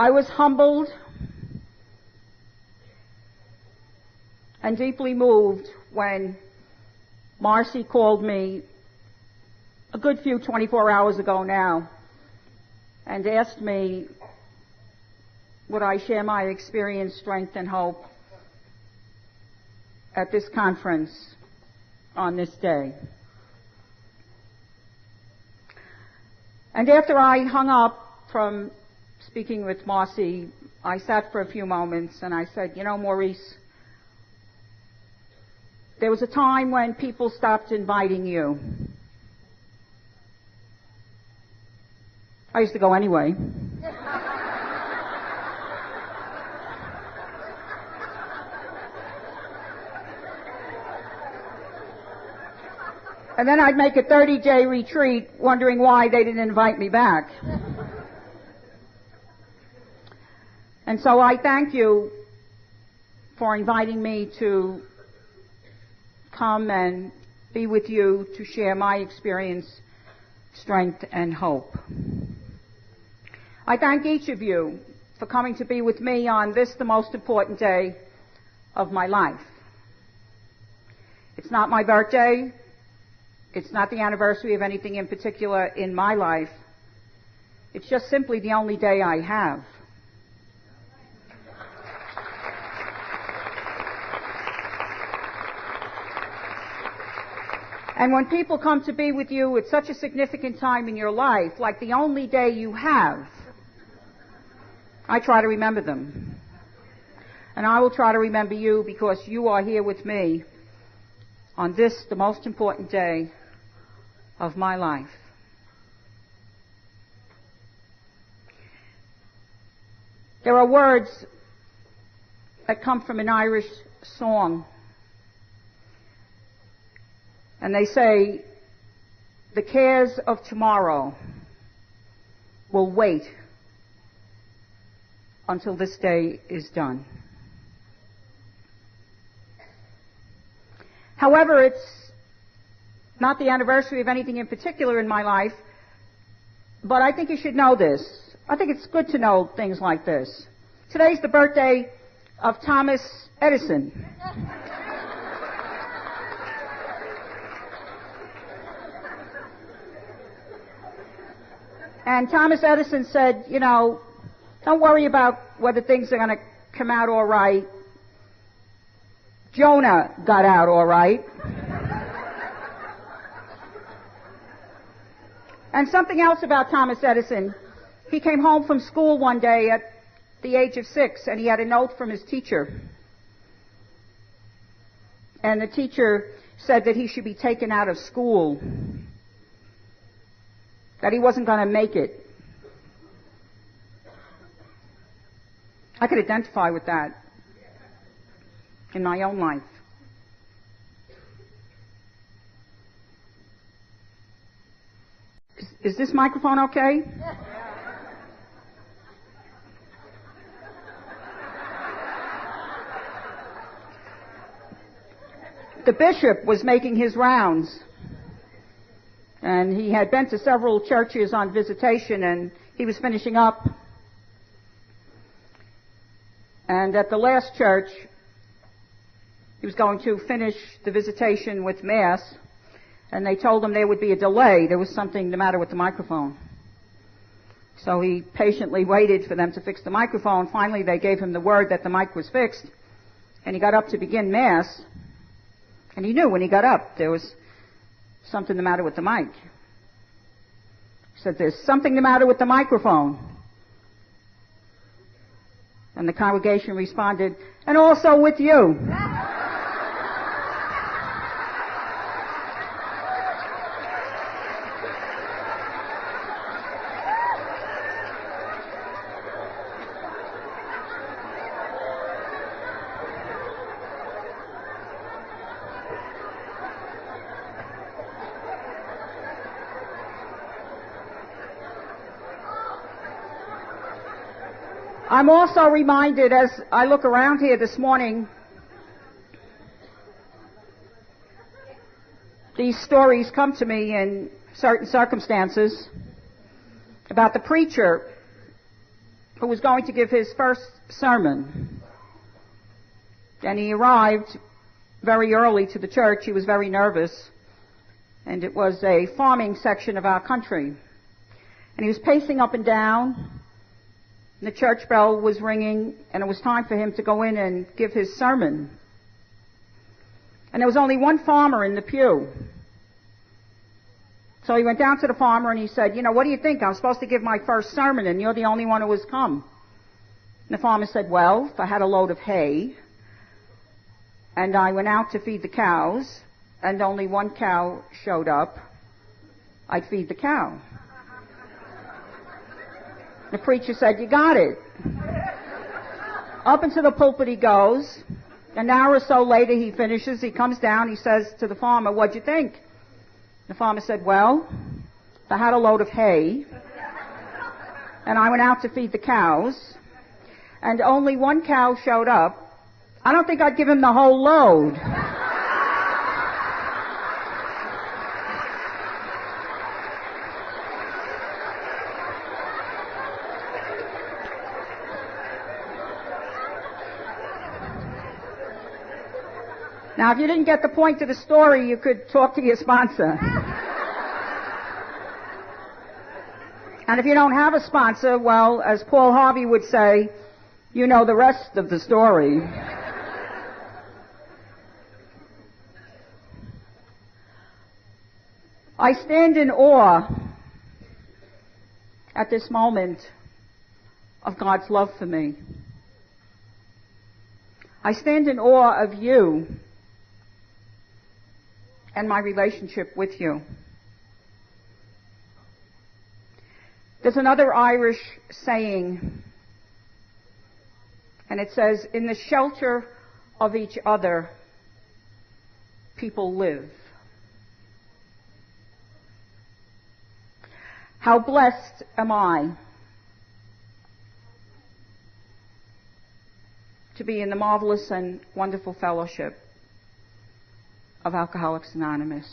I was humbled and deeply moved when Marcy called me a good few 24 hours ago now and asked me would I share my experience, strength, and hope at this conference on this day. And after I hung up from speaking with Marcy, I sat for a few moments and I said, you know, Maurice, there was a time when people stopped inviting you. I used to go anyway. And then I'd make a 30-day retreat wondering why they didn't invite me back. And so I thank you for inviting me to come and be with you to share my experience, strength, and hope. I thank each of you for coming to be with me on this, the most important day of my life. It's not my birthday. It's not the anniversary of anything in particular in my life. It's just simply the only day I have. And when people come to be with you at such a significant time in your life, like the only day you have, I try to remember them. And I will try to remember you because you are here with me on this, the most important day of my life. There are words that come from an Irish song, and they say, the cares of tomorrow will wait until this day is done. However, it's not the anniversary of anything in particular in my life, but I think you should know this. I think it's good to know things like this. Today's the birthday of Thomas Edison. And Thomas Edison said, you know, don't worry about whether things are going to come out all right. Jonah got out all right. And something else about Thomas Edison. He came home from school one day at the age of 6, and he had a note from his teacher. And the teacher said that he should be taken out of school, that he wasn't going to make it. I could identify with that in my own life. Is this microphone okay? The bishop was making his rounds, and he had been to several churches on visitation, and he was finishing up. And at the last church, he was going to finish the visitation with Mass, and they told him there would be a delay. There was something the matter with the microphone. So he patiently waited for them to fix the microphone. Finally, they gave him the word that the mic was fixed, and he got up to begin Mass, and he knew when he got up there was something the matter with the mic. He said, there's something the matter with the microphone. And the congregation responded, and also with you. I'm also reminded as I look around here this morning, these stories come to me in certain circumstances about the preacher who was going to give his first sermon. And he arrived very early to the church. He was very nervous. And it was a farming section of our country. And he was pacing up and down. And the church bell was ringing, and it was time for him to go in and give his sermon. And there was only one farmer in the pew. So he went down to the farmer and he said, what do you think? I'm supposed to give my first sermon and you're the only one who has come. And the farmer said, well, if I had a load of hay and I went out to feed the cows and only one cow showed up, I'd feed the cow. The preacher said, you got it. Up into the pulpit he goes. An hour or so later he finishes. He comes down. He says to the farmer, what'd you think? The farmer said, well, I had a load of hay, and I went out to feed the cows, and only one cow showed up. I don't think I'd give him the whole load. Now, if you didn't get the point to the story, you could talk to your sponsor. And if you don't have a sponsor, well, as Paul Harvey would say, you know the rest of the story. I stand in awe at this moment of God's love for me. I stand in awe of you and my relationship with you. There's another Irish saying, and it says, in the shelter of each other, people live. How blessed am I to be in the marvelous and wonderful fellowship of Alcoholics Anonymous.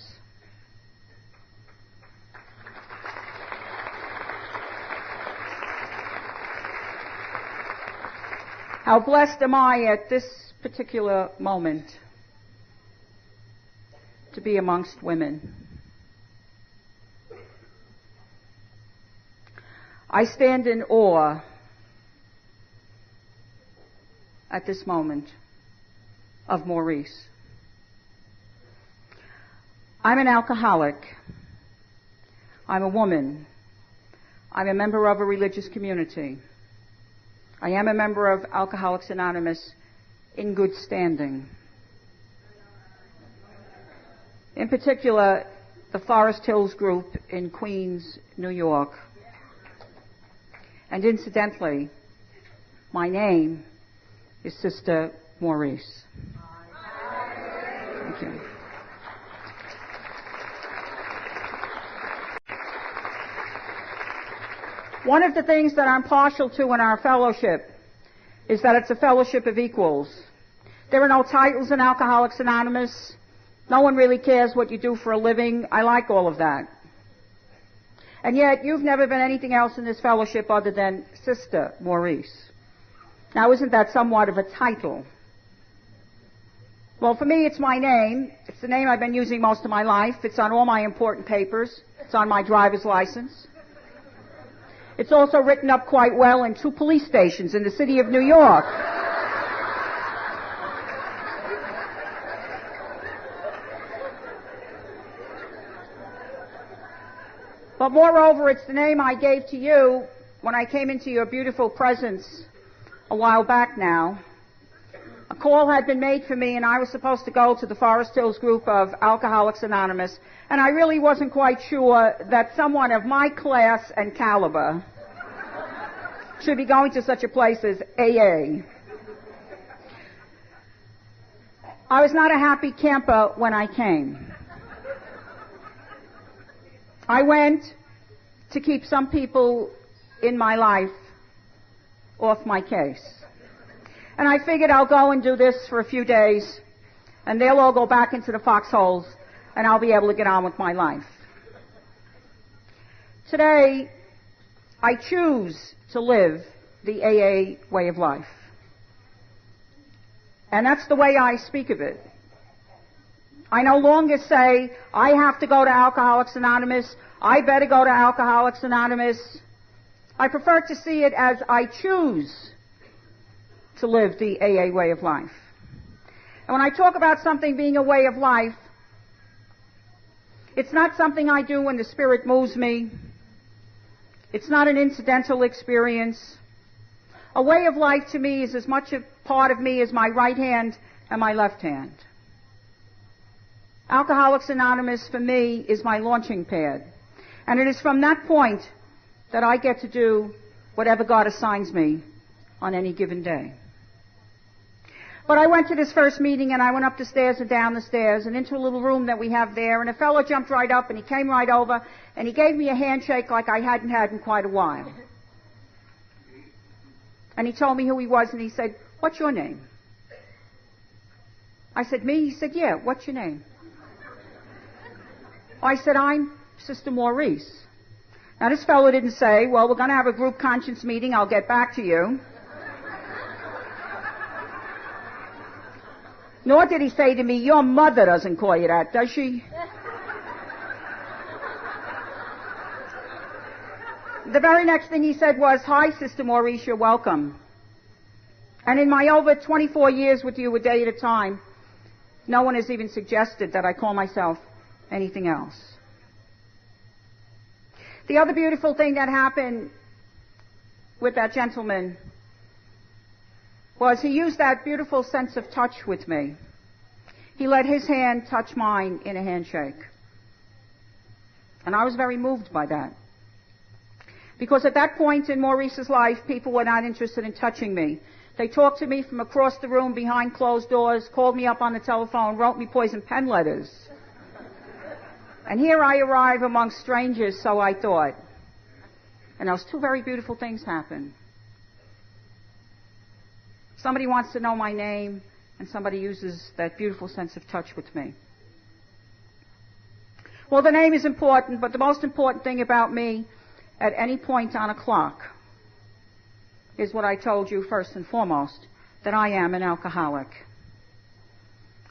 How blessed am I at this particular moment to be amongst women. I stand in awe at this moment of Maurice. I'm an alcoholic. I'm a woman. I'm a member of a religious community. I am a member of Alcoholics Anonymous in good standing. In particular, the Forest Hills group in Queens, New York. And incidentally, my name is Sister Maurice. Thank you. One of the things that I'm partial to in our fellowship is that it's a fellowship of equals. There are no titles in Alcoholics Anonymous. No one really cares what you do for a living. I like all of that. And yet, you've never been anything else in this fellowship other than Sister Maurice. Now, isn't that somewhat of a title? Well, for me, it's my name. It's the name I've been using most of my life. It's on all my important papers. It's on my driver's license. It's also written up quite well in 2 police stations in the city of New York. But moreover, it's the name I gave to you when I came into your beautiful presence a while back now. A call had been made for me, and I was supposed to go to the Forest Hills group of Alcoholics Anonymous, and I really wasn't quite sure that someone of my class and caliber should be going to such a place as AA. I was not a happy camper when I came. I went to keep some people in my life off my case. And I figured I'll go and do this for a few days, and they'll all go back into the foxholes, and I'll be able to get on with my life. Today, I choose to live the AA way of life. And that's the way I speak of it. I no longer say, I have to go to Alcoholics Anonymous, I better go to Alcoholics Anonymous. I prefer to see it as I choose to live the AA way of life. And when I talk about something being a way of life, it's not something I do when the Spirit moves me. It's not an incidental experience. A way of life to me is as much a part of me as my right hand and my left hand. Alcoholics Anonymous for me is my launching pad. And it is from that point that I get to do whatever God assigns me on any given day. But I went to this first meeting and I went up the stairs and down the stairs and into a little room that we have there, and a fellow jumped right up and he came right over and he gave me a handshake like I hadn't had in quite a while. And he told me who he was and he said, "What's your name?" I said, "Me?" He said, "Yeah, what's your name?" I said, "I'm Sister Maurice." Now this fellow didn't say, "Well, we're going to have a group conscience meeting, I'll get back to you." Nor did he say to me, "Your mother doesn't call you that, does she?" The very next thing he said was, "Hi, Sister Maurice, you're welcome." And in my over 24 years with you a day at a time, no one has even suggested that I call myself anything else. The other beautiful thing that happened with that gentleman was he used that beautiful sense of touch with me. He let his hand touch mine in a handshake. And I was very moved by that. Because at that point in Maurice's life, people were not interested in touching me. They talked to me from across the room behind closed doors, called me up on the telephone, wrote me poison pen letters. And here I arrive among strangers, so I thought. And those two very beautiful things happened. Somebody wants to know my name, and somebody uses that beautiful sense of touch with me. Well, the name is important, but the most important thing about me at any point on a clock is what I told you first and foremost, that I am an alcoholic.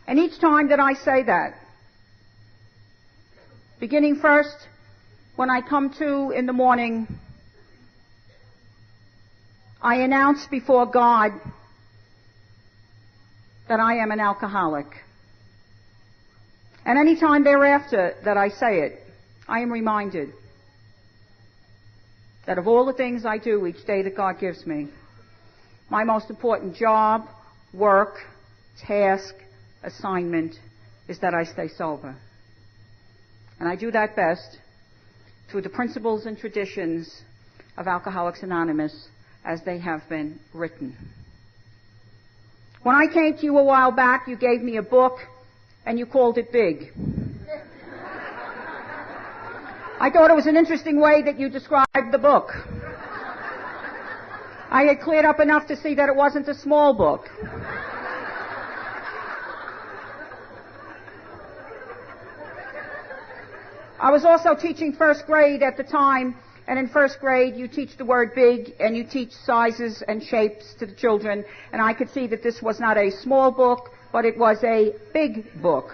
And each time that I say that, beginning first when I come to in the morning, I announce before God that I am an alcoholic. And any time thereafter that I say it, I am reminded that of all the things I do each day that God gives me, my most important job, work, task, assignment is that I stay sober. And I do that best through the principles and traditions of Alcoholics Anonymous as they have been written. When I came to you a while back, you gave me a book and you called it Big. I thought it was an interesting way that you described the book. I had cleared up enough to see that it wasn't a small book. I was also teaching first grade at the time, and in first grade you teach the word big and you teach sizes and shapes to the children, and I could see that this was not a small book, but it was a big book.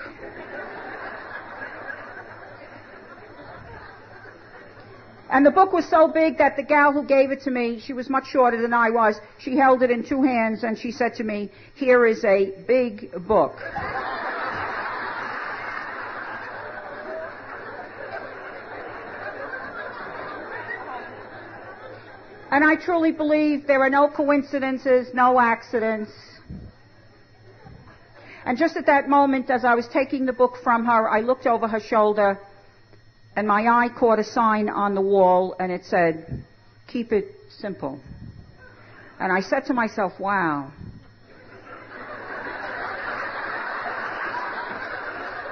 And the book was so big that the gal who gave it to me, she was much shorter than I was, she held it in two hands and she said to me, "Here is a big book." And I truly believe there are no coincidences, no accidents. And just at that moment, as I was taking the book from her, I looked over her shoulder, and my eye caught a sign on the wall, and it said, "Keep it simple." And I said to myself, wow.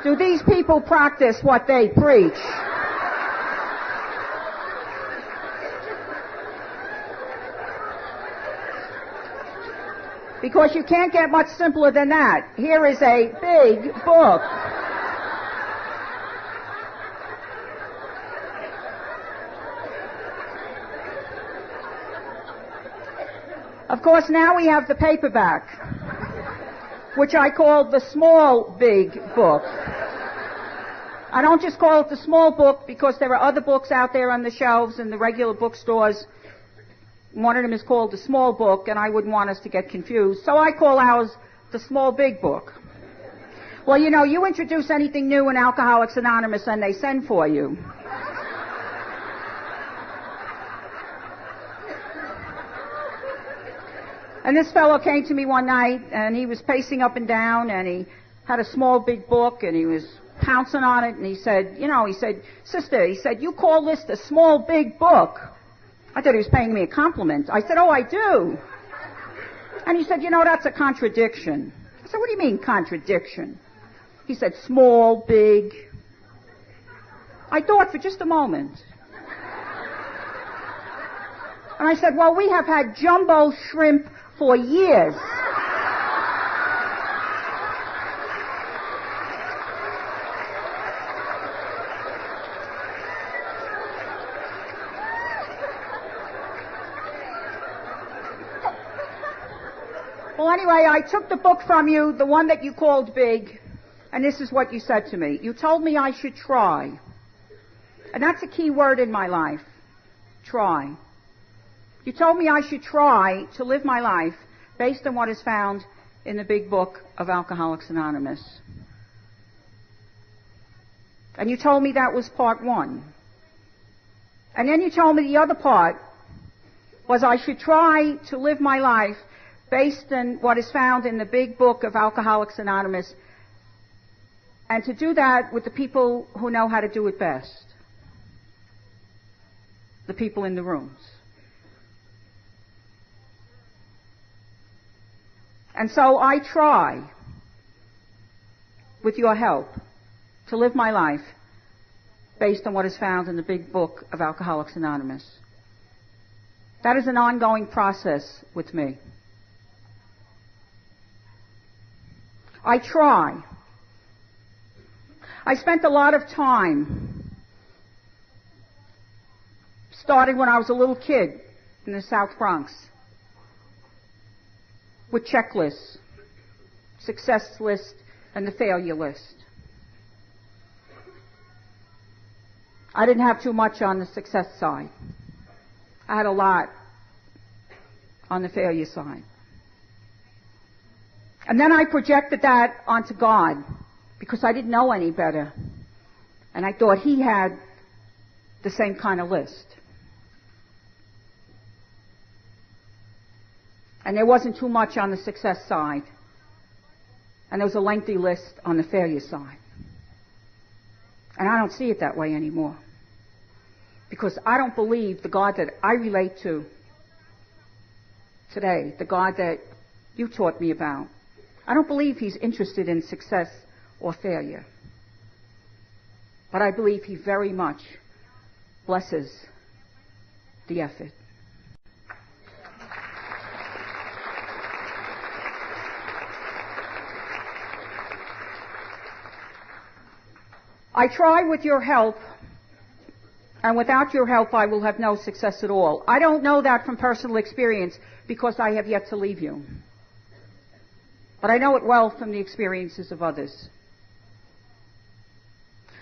Do these people practice what they preach? Because you can't get much simpler than that. Here is a big book. Of course, now we have the paperback, which I call the small, big book. I don't just call it the small book because there are other books out there on the shelves in the regular bookstores. One of them is called the small book, and I wouldn't want us to get confused. So I call ours the small, big book. Well, you know, you introduce anything new in Alcoholics Anonymous and they send for you. And this fellow came to me one night, and he was pacing up and down, and he had a small, big book, and he was pouncing on it, and he said, sister, he said, you call this the small, big book? I thought he was paying me a compliment. I said, oh, I do. And he said, that's a contradiction. I said, what do you mean, contradiction? He said, small, big. I thought for just a moment. And I said, well, we have had jumbo shrimp for years. Well, anyway, I took the book from you, the one that you called big, and this is what you said to me. You told me I should try. And that's a key word in my life. Try. You told me I should try to live my life based on what is found in the big book of Alcoholics Anonymous. And you told me that was part one. And then you told me the other part was I should try to live my life based on what is found in the big book of Alcoholics Anonymous, and to do that with the people who know how to do it best. The people in the rooms. And so I try, with your help, to live my life based on what is found in the big book of Alcoholics Anonymous. That is an ongoing process with me. I try. I spent a lot of time, starting when I was a little kid in the South Bronx, with checklists, success list, and the failure list. I didn't have too much on the success side. I had a lot on the failure side. And then I projected that onto God because I didn't know any better. And I thought He had the same kind of list. And there wasn't too much on the success side. And there was a lengthy list on the failure side. And I don't see it that way anymore. Because I don't believe the God that I relate to today, the God that you taught me about, I don't believe He's interested in success or failure. But I believe He very much blesses the effort. I try with your help, and without your help I will have no success at all. I don't know that from personal experience because I have yet to leave you. But I know it well from the experiences of others.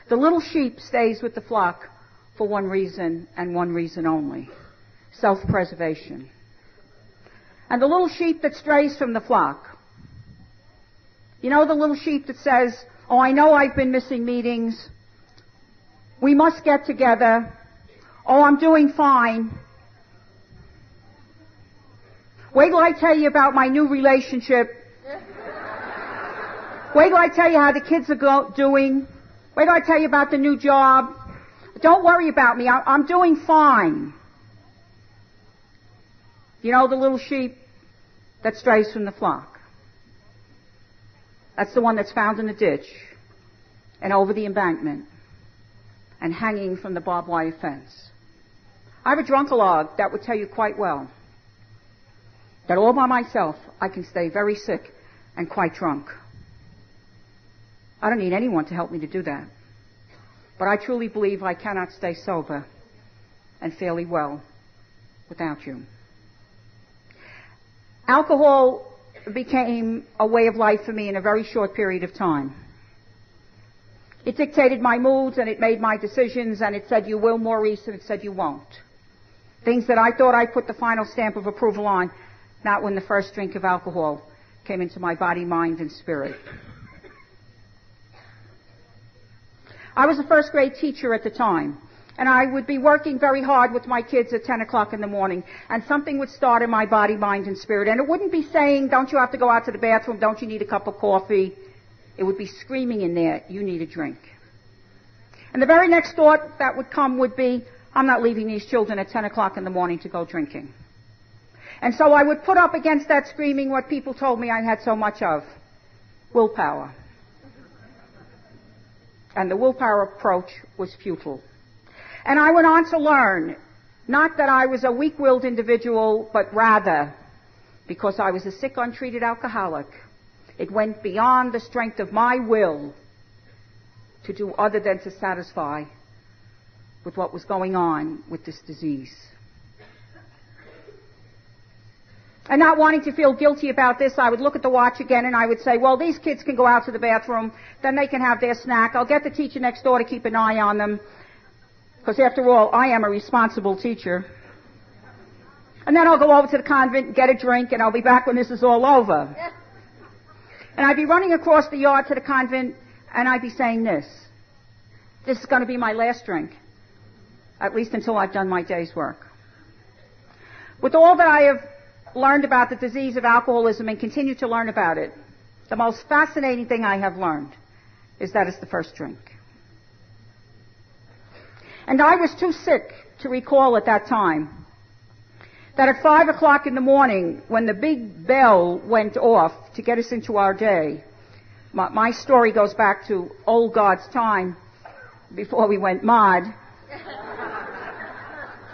The little sheep stays with the flock for one reason and one reason only: self-preservation. And the little sheep that strays from the flock, you know, the little sheep that says, oh, I know I've been missing meetings. We must get together. Oh, I'm doing fine. Wait till I tell you about my new relationship. Wait till I tell you how the kids are doing. Wait till I tell you about the new job. Don't worry about me. I'm doing fine. You know, the little sheep that strays from the flock. That's the one that's found in the ditch and over the embankment and hanging from the barbed wire fence. I have a drunkalog that would tell you quite well that all by myself I can stay very sick and quite drunk. I don't need anyone to help me to do that. But I truly believe I cannot stay sober and fairly well without you. Alcohol became a way of life for me in a very short period of time. It dictated my moods, and it made my decisions, and it said, you will, Maurice, and it said, you won't. Things that I thought I put the final stamp of approval on, not when the first drink of alcohol came into my body, mind, and spirit. I was a first grade teacher at the time, and I would be working very hard with my kids at 10 o'clock in the morning, and something would start in my body, mind, and spirit. And it wouldn't be saying, don't you have to go out to the bathroom, don't you need a cup of coffee? It would be screaming in there, you need a drink. And the very next thought that would come would be, I'm not leaving these children at 10 o'clock in the morning to go drinking. And so I would put up against that screaming what people told me I had so much of, willpower. And the willpower approach was futile. And I went on to learn, not that I was a weak-willed individual, but rather, because I was a sick, untreated alcoholic, it went beyond the strength of my will to do other than to satisfy with what was going on with this disease. And not wanting to feel guilty about this, I would look at the watch again and I would say, well, these kids can go out to the bathroom, then they can have their snack. I'll get the teacher next door to keep an eye on them, because after all, I am a responsible teacher. And then I'll go over to the convent and get a drink, and I'll be back when this is all over. And I'd be running across the yard to the convent, and I'd be saying this is going to be my last drink, at least until I've done my day's work. With all that I have learned about the disease of alcoholism and continue to learn about it, the most fascinating thing I have learned is that it's the first drink. And I was too sick to recall at that time that at 5 o'clock in the morning, when the big bell went off to get us into our day, my story goes back to old God's time before we went mod.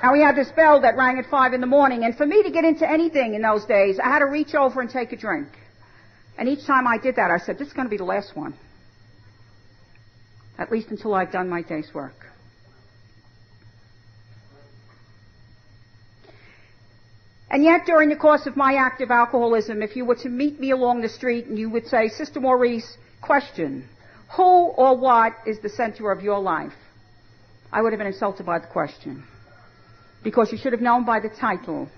And we had this bell that rang at 5 in the morning, and for me to get into anything in those days, I had to reach over and take a drink. And each time I did that, I said, this is going to be the last one. At least until I've done my day's work. And yet, during the course of my active alcoholism, if you were to meet me along the street and you would say, Sister Maurice, question, who or what is the center of your life? I would have been insulted by the question. Because you should have known by the title.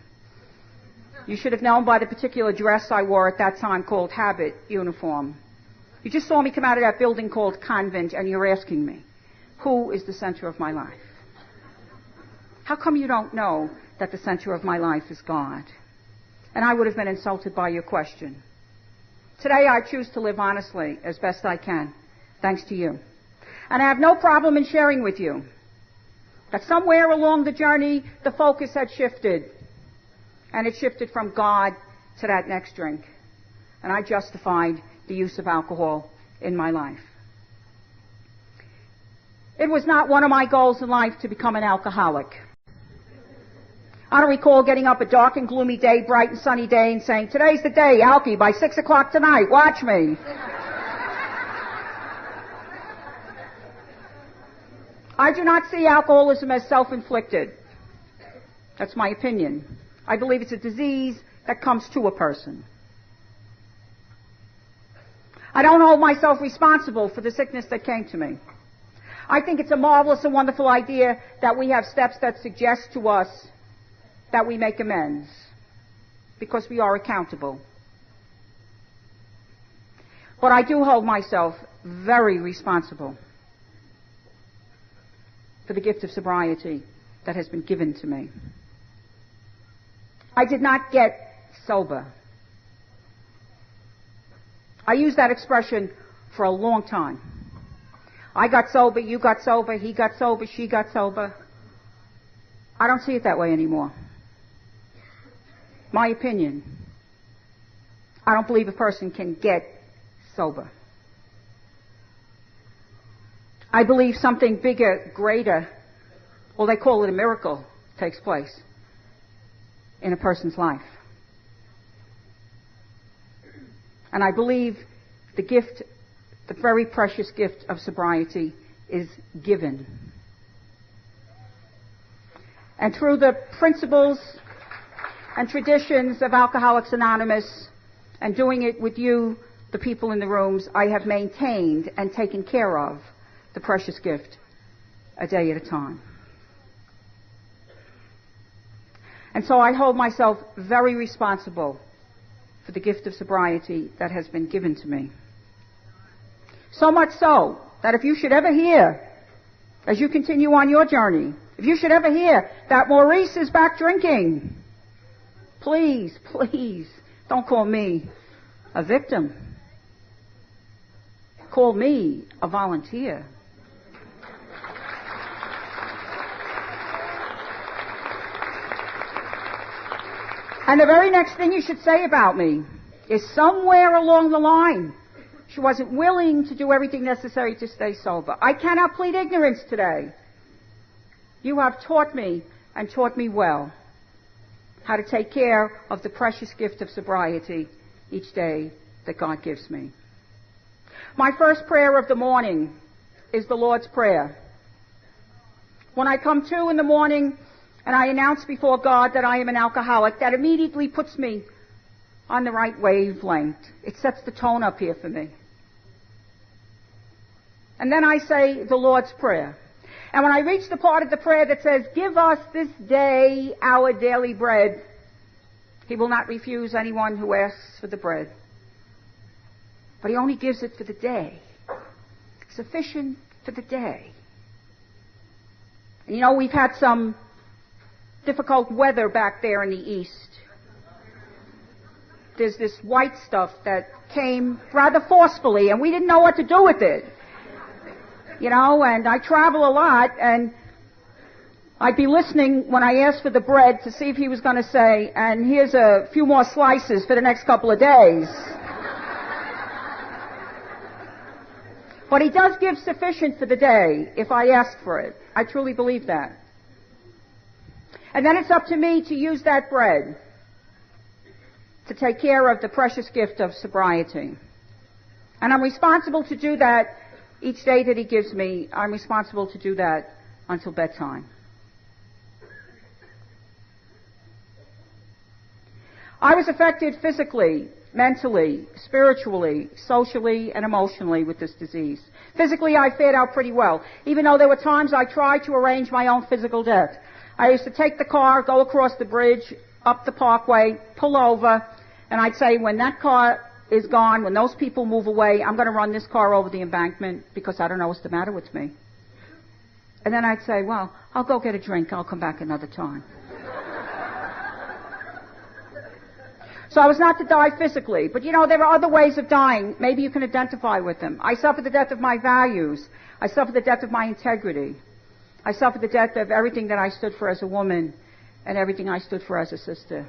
You should have known by the particular dress I wore at that time called habit, uniform. You just saw me come out of that building called convent, and you're asking me, who is the center of my life? How come you don't know that the center of my life is God? And I would have been insulted by your question. Today I choose to live honestly as best I can, thanks to you. And I have no problem in sharing with you that somewhere along the journey the focus had shifted. And it shifted from God to that next drink. And I justified the use of alcohol in my life. It was not one of my goals in life to become an alcoholic. I don't recall getting up a dark and gloomy day, bright and sunny day, and saying, today's the day, Alky, by 6 o'clock tonight, watch me. I do not see alcoholism as self-inflicted. That's my opinion. I believe it's a disease that comes to a person. I don't hold myself responsible for the sickness that came to me. I think it's a marvelous and wonderful idea that we have steps that suggest to us that we make amends, because we are accountable. But I do hold myself very responsible for the gift of sobriety that has been given to me. I did not get sober. I used that expression for a long time. I got sober, you got sober, he got sober, she got sober. I don't see it that way anymore. My opinion, I don't believe a person can get sober. I believe something bigger, greater, well, they call it a miracle, takes place in a person's life. And I believe the gift, the very precious gift of sobriety is given. And through the principles and traditions of Alcoholics Anonymous and doing it with you, the people in the rooms, I have maintained and taken care of the precious gift a day at a time. And so I hold myself very responsible for the gift of sobriety that has been given to me. So much so that if you should ever hear, as you continue on your journey, if you should ever hear that Maurice is back drinking, please, please, don't call me a victim. Call me a volunteer. And the very next thing you should say about me is somewhere along the line, she wasn't willing to do everything necessary to stay sober. I cannot plead ignorance today. You have taught me, and taught me well, how to take care of the precious gift of sobriety each day that God gives me. My first prayer of the morning is the Lord's Prayer. When I come to in the morning and I announce before God that I am an alcoholic, that immediately puts me on the right wavelength. It sets the tone up here for me. And then I say the Lord's Prayer. And when I reach the part of the prayer that says, "Give us this day our daily bread," He will not refuse anyone who asks for the bread. But He only gives it for the day. Sufficient for the day. And you know, we've had some difficult weather back there in the east. There's this white stuff that came rather forcefully, and we didn't know what to do with it. You know, and I travel a lot, and I'd be listening when I asked for the bread to see if He was going to say, "And here's a few more slices for the next couple of days." But He does give sufficient for the day if I ask for it. I truly believe that. And then it's up to me to use that bread to take care of the precious gift of sobriety. And I'm responsible to do that each day that He gives me. I'm responsible to do that until bedtime. I was affected physically, mentally, spiritually, socially, and emotionally with this disease. Physically, I fared out pretty well, even though there were times I tried to arrange my own physical death. I used to take the car, go across the bridge, up the parkway, pull over, and I'd say, when that car is gone, when those people move away, I'm going to run this car over the embankment because I don't know what's the matter with me. And then I'd say, well, I'll go get a drink. I'll come back another time. So I was not to die physically. But, you know, there are other ways of dying. Maybe you can identify with them. I suffered the death of my values. I suffered the death of my integrity. I suffered the death of everything that I stood for as a woman and everything I stood for as a sister.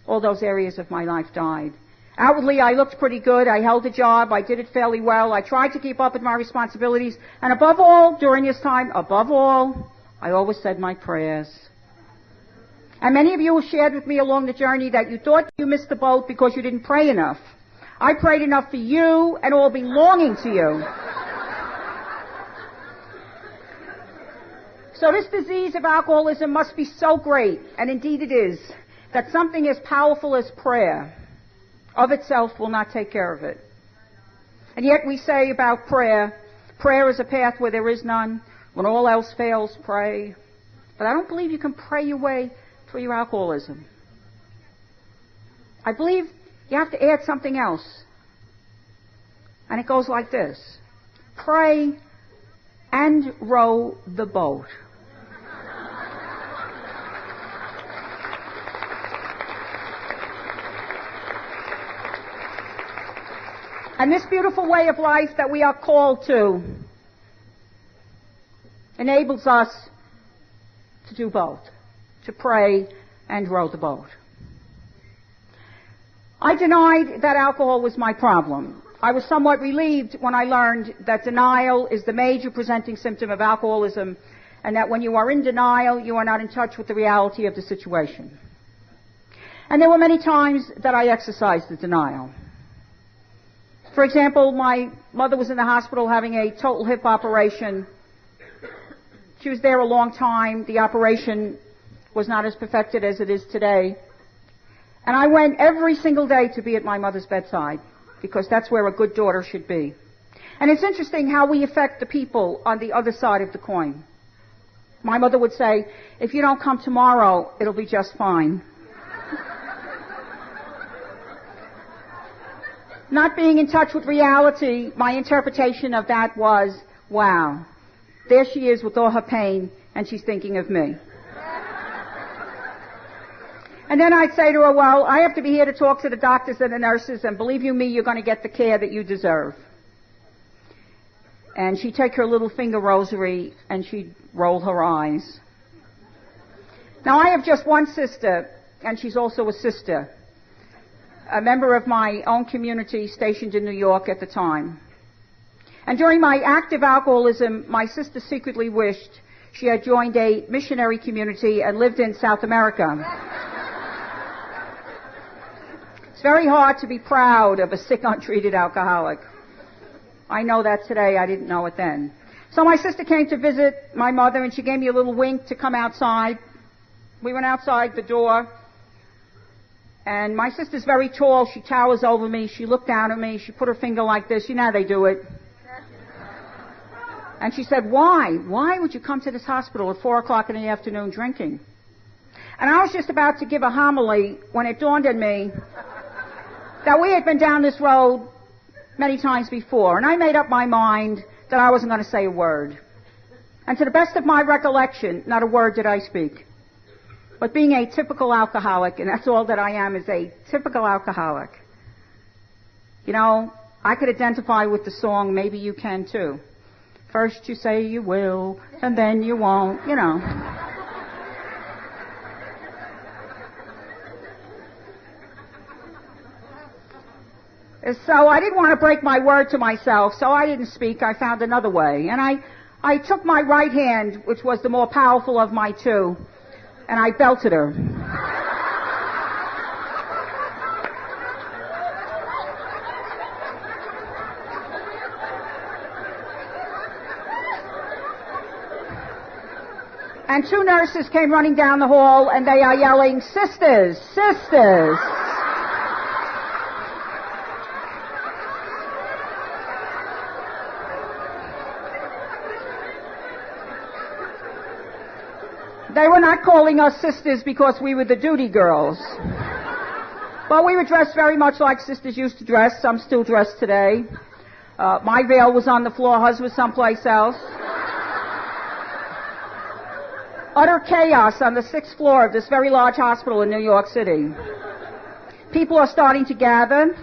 All those areas of my life died. Outwardly, I looked pretty good. I held a job. I did it fairly well. I tried to keep up with my responsibilities. And above all, during this time, above all, I always said my prayers. And many of you shared with me along the journey that you thought you missed the boat because you didn't pray enough. I prayed enough for you and all belonging to you. So this disease of alcoholism must be so great, and indeed it is, that something as powerful as prayer of itself will not take care of it. And yet we say about prayer, prayer is a path where there is none. When all else fails, pray. But I don't believe you can pray your way through your alcoholism. I believe you have to add something else. And it goes like this. Pray and row the boat. And this beautiful way of life that we are called to enables us to do both, to pray and row the boat. I denied that alcohol was my problem. I was somewhat relieved when I learned that denial is the major presenting symptom of alcoholism, and that when you are in denial, you are not in touch with the reality of the situation. And there were many times that I exercised the denial. For example, my mother was in the hospital having a total hip operation. She was there a long time. The operation was not as perfected as it is today. And I went every single day to be at my mother's bedside, because that's where a good daughter should be. And it's interesting how we affect the people on the other side of the coin. My mother would say, if you don't come tomorrow, it'll be just fine. Not being in touch with reality, my interpretation of that was, wow, there she is with all her pain, and she's thinking of me. And then I'd say to her, well, I have to be here to talk to the doctors and the nurses, and believe you me, you're going to get the care that you deserve. And she'd take her little finger rosary, and she'd roll her eyes. Now, I have just one sister, and she's also a sister, a member of my own community stationed in New York at the time. And during my active alcoholism, my sister secretly wished she had joined a missionary community and lived in South America. It's very hard to be proud of a sick, untreated alcoholic. I know that today. I didn't know it then. So my sister came to visit my mother, and she gave me a little wink to come outside. We went outside the door, and my sister's very tall. She towers over me. She looked down at me. She put her finger like this. You know how they do it. And she said, why? Why would you come to this hospital at 4 o'clock in the afternoon drinking? And I was just about to give a homily when it dawned on me that we had been down this road many times before, and I made up my mind that I wasn't going to say a word. And to the best of my recollection, not a word did I speak. But being a typical alcoholic, and that's all that I am, is a typical alcoholic. You know, I could identify with the song, maybe you can too. First you say you will, and then you won't, you know. So I didn't want to break my word to myself, so I didn't speak. I found another way. And I took my right hand, which was the more powerful of my two, and I belted her. And 2 nurses came running down the hall, and they are yelling, sisters, sisters. They were not calling us sisters because we were the duty girls. But we were dressed very much like sisters used to dress. Some still dress today. My veil was on the floor. Hers was someplace else. Utter chaos on the 6th floor of this very large hospital in New York City. People are starting to gather.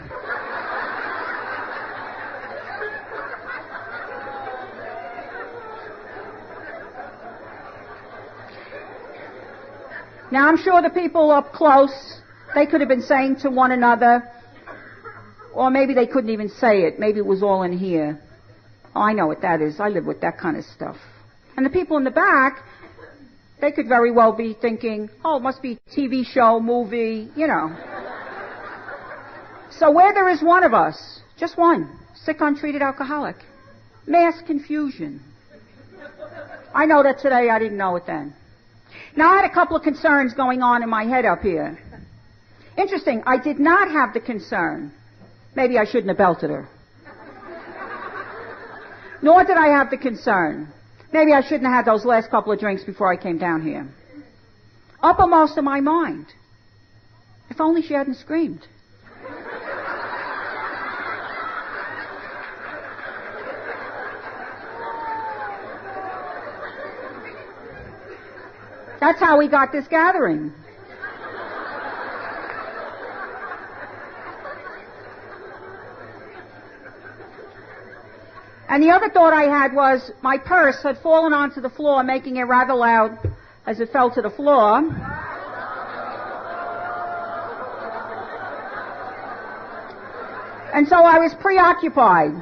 Now, I'm sure the people up close, they could have been saying to one another, or maybe they couldn't even say it. Maybe it was all in here. Oh, I know what that is. I live with that kind of stuff. And the people in the back, they could very well be thinking, oh, it must be TV show, movie, you know. So where there is one of us, just one, sick, untreated alcoholic, mass confusion. I know that today. I didn't know it then. Now, I had a couple of concerns going on in my head up here. Interesting, I did not have the concern, maybe I shouldn't have belted her. Nor did I have the concern, maybe I shouldn't have had those last couple of drinks before I came down here. Uppermost in my mind, if only she hadn't screamed. That's how we got this gathering. And the other thought I had was my purse had fallen onto the floor, making it rather loud as it fell to the floor. And so I was preoccupied.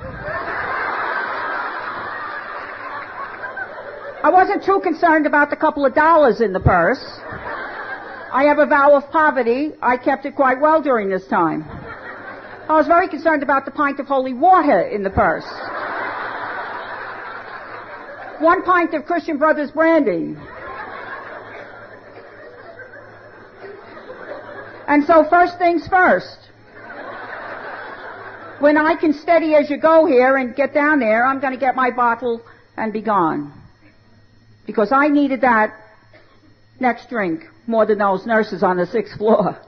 I wasn't too concerned about the couple of dollars in the purse. I have a vow of poverty. I kept it quite well during this time. I was very concerned about the pint of holy water in the purse. 1 pint of Christian Brothers brandy. And so first things first. When I can steady as you go here and get down there, I'm going to get my bottle and be gone. Because I needed that next drink more than those nurses on the 6th floor.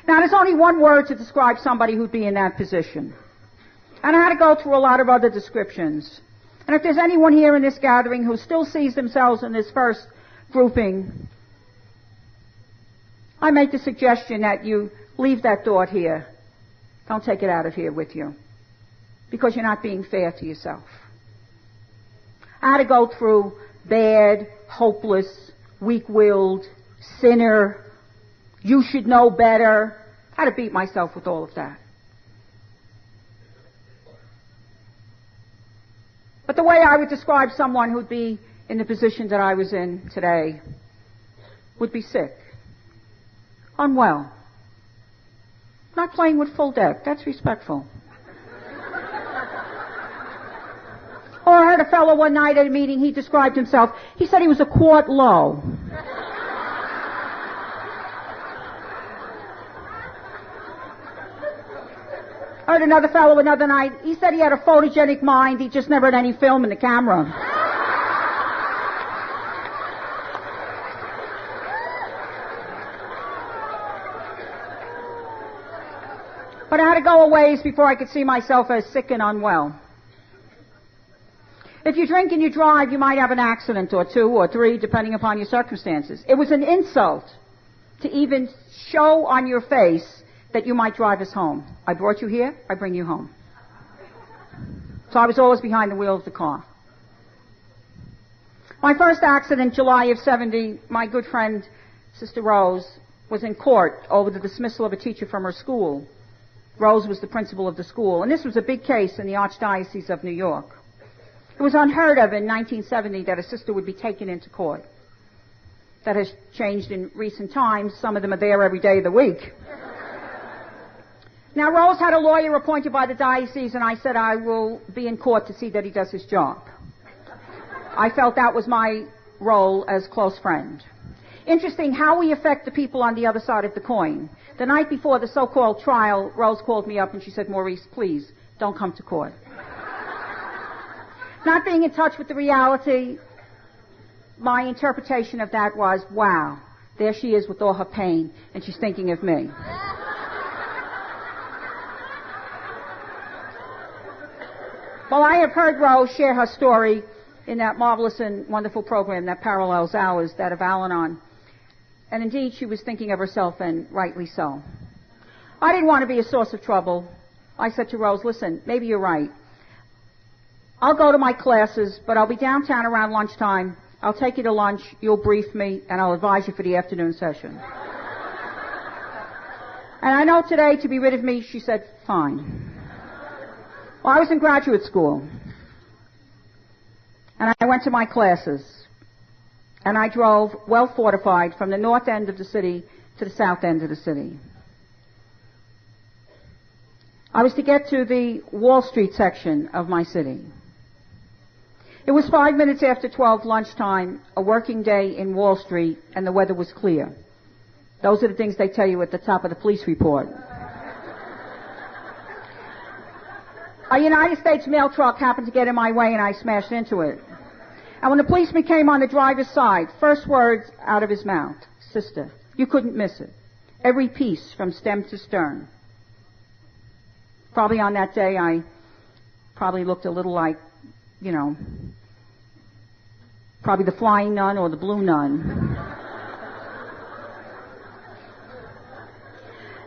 Now, there's only one word to describe somebody who'd be in that position. And I had to go through a lot of other descriptions. And if there's anyone here in this gathering who still sees themselves in this first grouping, I make the suggestion that you leave that thought here. Don't take it out of here with you. Because you're not being fair to yourself. I had to go through bad, hopeless, weak-willed, sinner, you should know better. I had to beat myself with all of that. But the way I would describe someone who'd be in the position that I was in today would be sick, unwell, not playing with full deck. That's respectful. Or I heard a fellow one night at a meeting, he described himself, he said he was a quart low. I heard another fellow another night, he said he had a photogenic mind, he just never had any film in the camera. But I had to go a ways before I could see myself as sick and unwell. If you drink and you drive, you might have an accident or 2 or 3, depending upon your circumstances. It was an insult to even show on your face that you might drive us home. I brought you here, I bring you home. So I was always behind the wheel of the car. My first accident, July of 70, my good friend, Sister Rose, was in court over the dismissal of a teacher from her school. Rose was the principal of the school, and this was a big case in the Archdiocese of New York. It was unheard of in 1970 that a sister would be taken into court. That has changed in recent times. Some of them are there every day of the week. Now, Rose had a lawyer appointed by the diocese, and I said I will be in court to see that he does his job. I felt that was my role as close friend. Interesting how we affect the people on the other side of the coin. The night before the so-called trial, Rose called me up and she said, Maurice, please, don't come to court. Not being in touch with the reality, my interpretation of that was, wow, there she is with all her pain, and she's thinking of me. Well, I have heard Rose share her story in that marvelous and wonderful program that parallels ours, that of Al-Anon. And indeed, she was thinking of herself, and rightly so. I didn't want to be a source of trouble. I said to Rose, listen, maybe you're right. I'll go to my classes, but I'll be downtown around lunchtime. I'll take you to lunch, you'll brief me, and I'll advise you for the afternoon session. And I know today, to be rid of me, she said, fine. Well, I was in graduate school, and I went to my classes, and I drove well fortified from the north end of the city to the south end of the city. I was to get to the Wall Street section of my city. It was 5 minutes after 12 lunchtime, a working day in Wall Street, and the weather was clear. Those are the things they tell you at the top of the police report. A United States mail truck happened to get in my way, and I smashed into it. And when the policeman came on the driver's side, first words out of his mouth, sister, you couldn't miss it. Every piece from stem to stern. Probably on that day I probably looked a little like, probably the flying nun or the blue nun.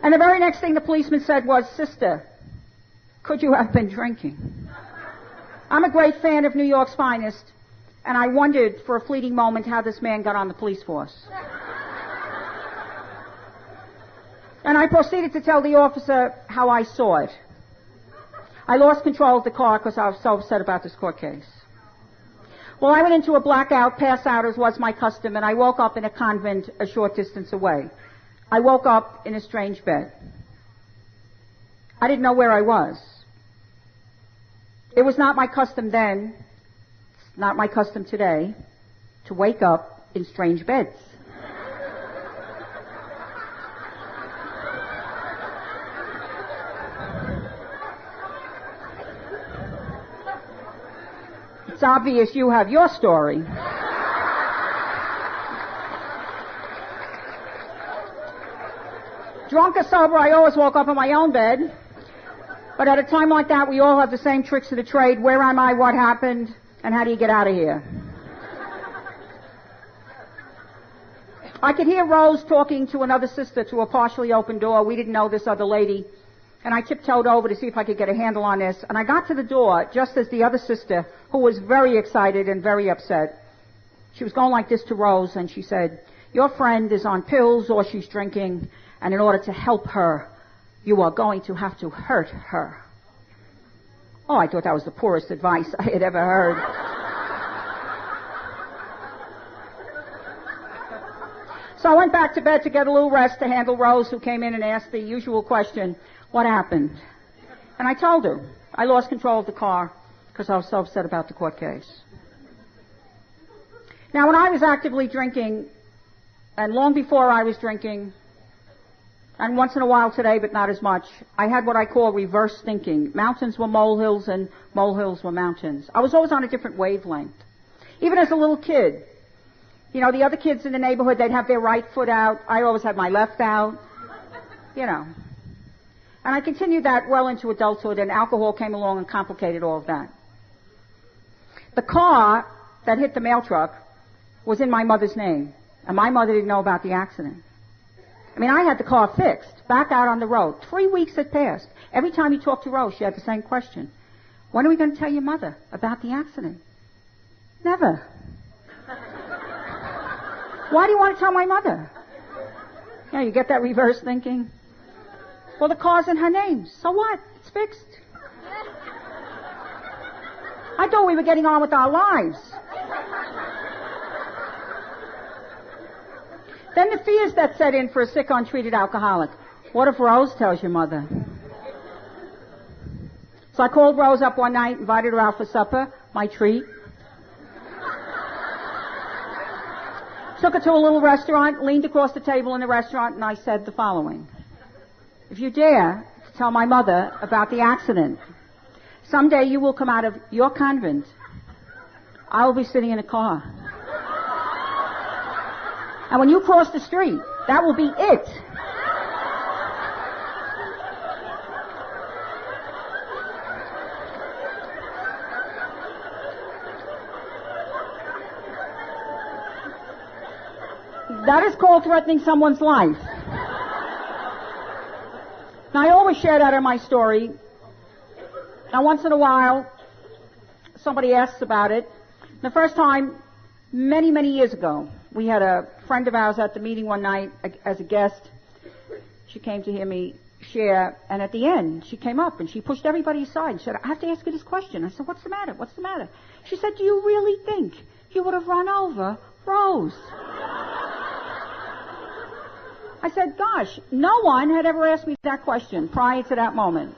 And the very next thing the policeman said was, sister, could you have been drinking? I'm a great fan of New York's finest, and I wondered for a fleeting moment how this man got on the police force. And I proceeded to tell the officer how I saw it. I lost control of the car because I was so upset about this court case. Well, I went into a blackout, pass out as was my custom, and I woke up in a convent a short distance away. I woke up in a strange bed. I didn't know where I was. It was not my custom then, it's not my custom today, to wake up in strange beds. It's obvious you have your story. Drunk or sober, I always woke up in my own bed. But at a time like that, we all have the same tricks of the trade. Where am I? What happened? And how do you get out of here? I could hear Rose talking to another sister to a partially open door. We didn't know this other lady. And I tiptoed over to see if I could get a handle on this. And I got to the door just as the other sister, who was very excited and very upset, she was going like this to Rose, and she said, "Your friend is on pills or she's drinking, and in order to help her, you are going to have to hurt her." Oh, I thought that was the poorest advice I had ever heard. So I went back to bed to get a little rest to handle Rose, who came in and asked the usual question, "What happened?" And I told her I lost control of the car because I was so upset about the court case. Now, when I was actively drinking, and long before I was drinking, and once in a while today, but not as much, I had what I call reverse thinking. Mountains were molehills and molehills were mountains. I was always on a different wavelength. Even as a little kid, you know, the other kids in the neighborhood, they'd have their right foot out. I always had my left out, you know. And I continued that well into adulthood, and alcohol came along and complicated all of that. The car that hit the mail truck was in my mother's name, and my mother didn't know about the accident. I mean, I had the car fixed, back out on the road. 3 weeks had passed. Every time you talked to Rose, she had the same question. "When are we going to tell your mother about the accident?" Never. "Why do you want to tell my mother?" Yeah, you get that reverse thinking? Well, the car's in her name. So what? It's fixed. I thought we were getting on with our lives. Then the fears that set in for a sick, untreated alcoholic. What if Rose tells your mother? So I called Rose up one night, invited her out for supper, my treat. Took her to a little restaurant, leaned across the table in the restaurant, and I said the following. "If you dare to tell my mother about the accident, someday you will come out of your convent. I will be sitting in a car. And when you cross the street, that will be it." That is called threatening someone's life. Now, I always share that in my story. Now, once in a while, somebody asks about it. The first time, many, many years ago, we had a friend of ours at the meeting one night as a guest. She came to hear me share, and at the end, she came up and she pushed everybody aside and said, "I have to ask you this question." I said, "What's the matter? What's the matter?" She said, "Do you really think you would have run over Rose?" I said, "Gosh, no one had ever asked me that question prior to that moment."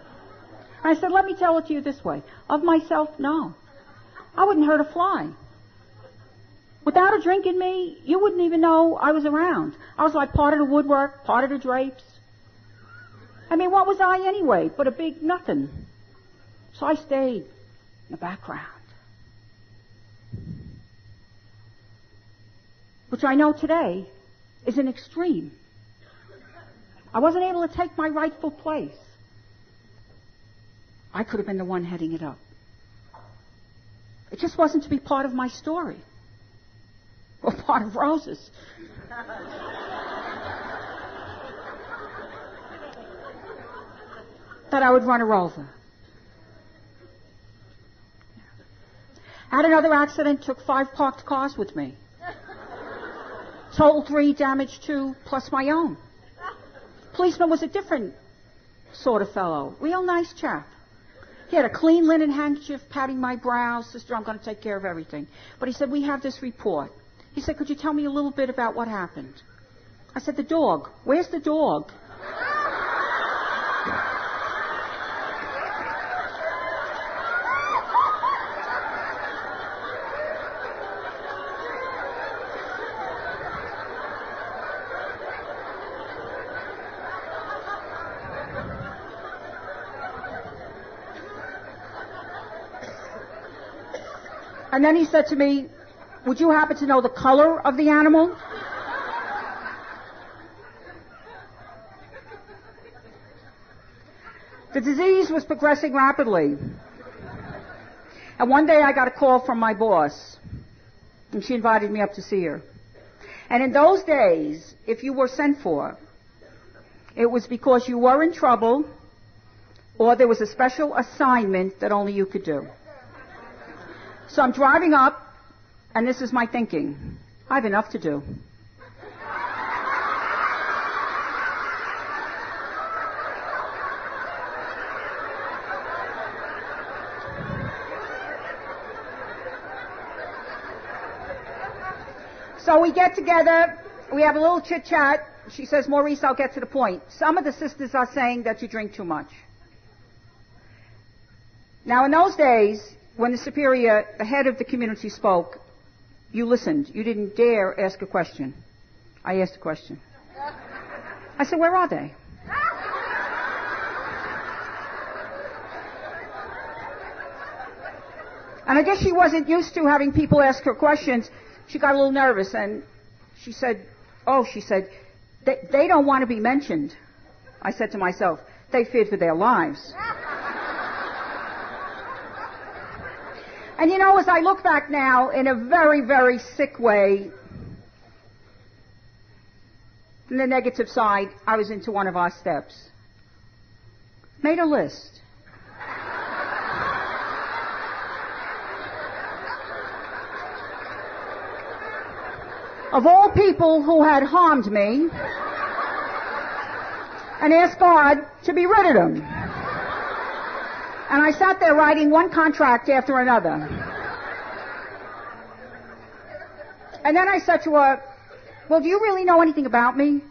I said, "Let me tell it to you this way. Of myself, no. I wouldn't hurt a fly. Without a drink in me, you wouldn't even know I was around. I was like part of the woodwork, part of the drapes. I mean, what was I anyway but a big nothing? So I stayed in the background. Which I know today is an extreme. I wasn't able to take my rightful place. I could have been the one heading it up. It just wasn't to be part of my story. Or part of Rose's. That I would run her over. Had another accident, took 5 parked cars with me. Totaled 3, damaged 2, plus my own. Policeman was a different sort of fellow. Real nice chap. He had a clean linen handkerchief patting my brow. "Sister, I'm going to take care of everything." But he said, "We have this report." He said, "Could you tell me a little bit about what happened?" I said, "The dog. Where's the dog?" And then he said to me, would you happen to know the color of the animal? The disease was progressing rapidly. And one day I got a call from my boss, and she invited me up to see her. And in those days, if you were sent for, it was because you were in trouble, or there was a special assignment that only you could do. So I'm driving up, and this is my thinking. I have enough to do. So we get together, we have a little chit-chat. She says, Maurice, I'll get to the point. Some of the sisters are saying that you drink too much. Now, in those days, when the superior, the head of the community spoke, you listened. You didn't dare ask a question. I asked a question. I said, where are they? And I guess she wasn't used to having people ask her questions. She got a little nervous, and she said, they don't want to be mentioned. I said to myself, they feared for their lives. And you know, as I look back now, in a very, very sick way, in the negative side, I was into one of our steps. Made a list. Of all people who had harmed me, and asked God to be rid of them. And I sat there writing one contract after another. And then I said to her, well, do you really know anything about me?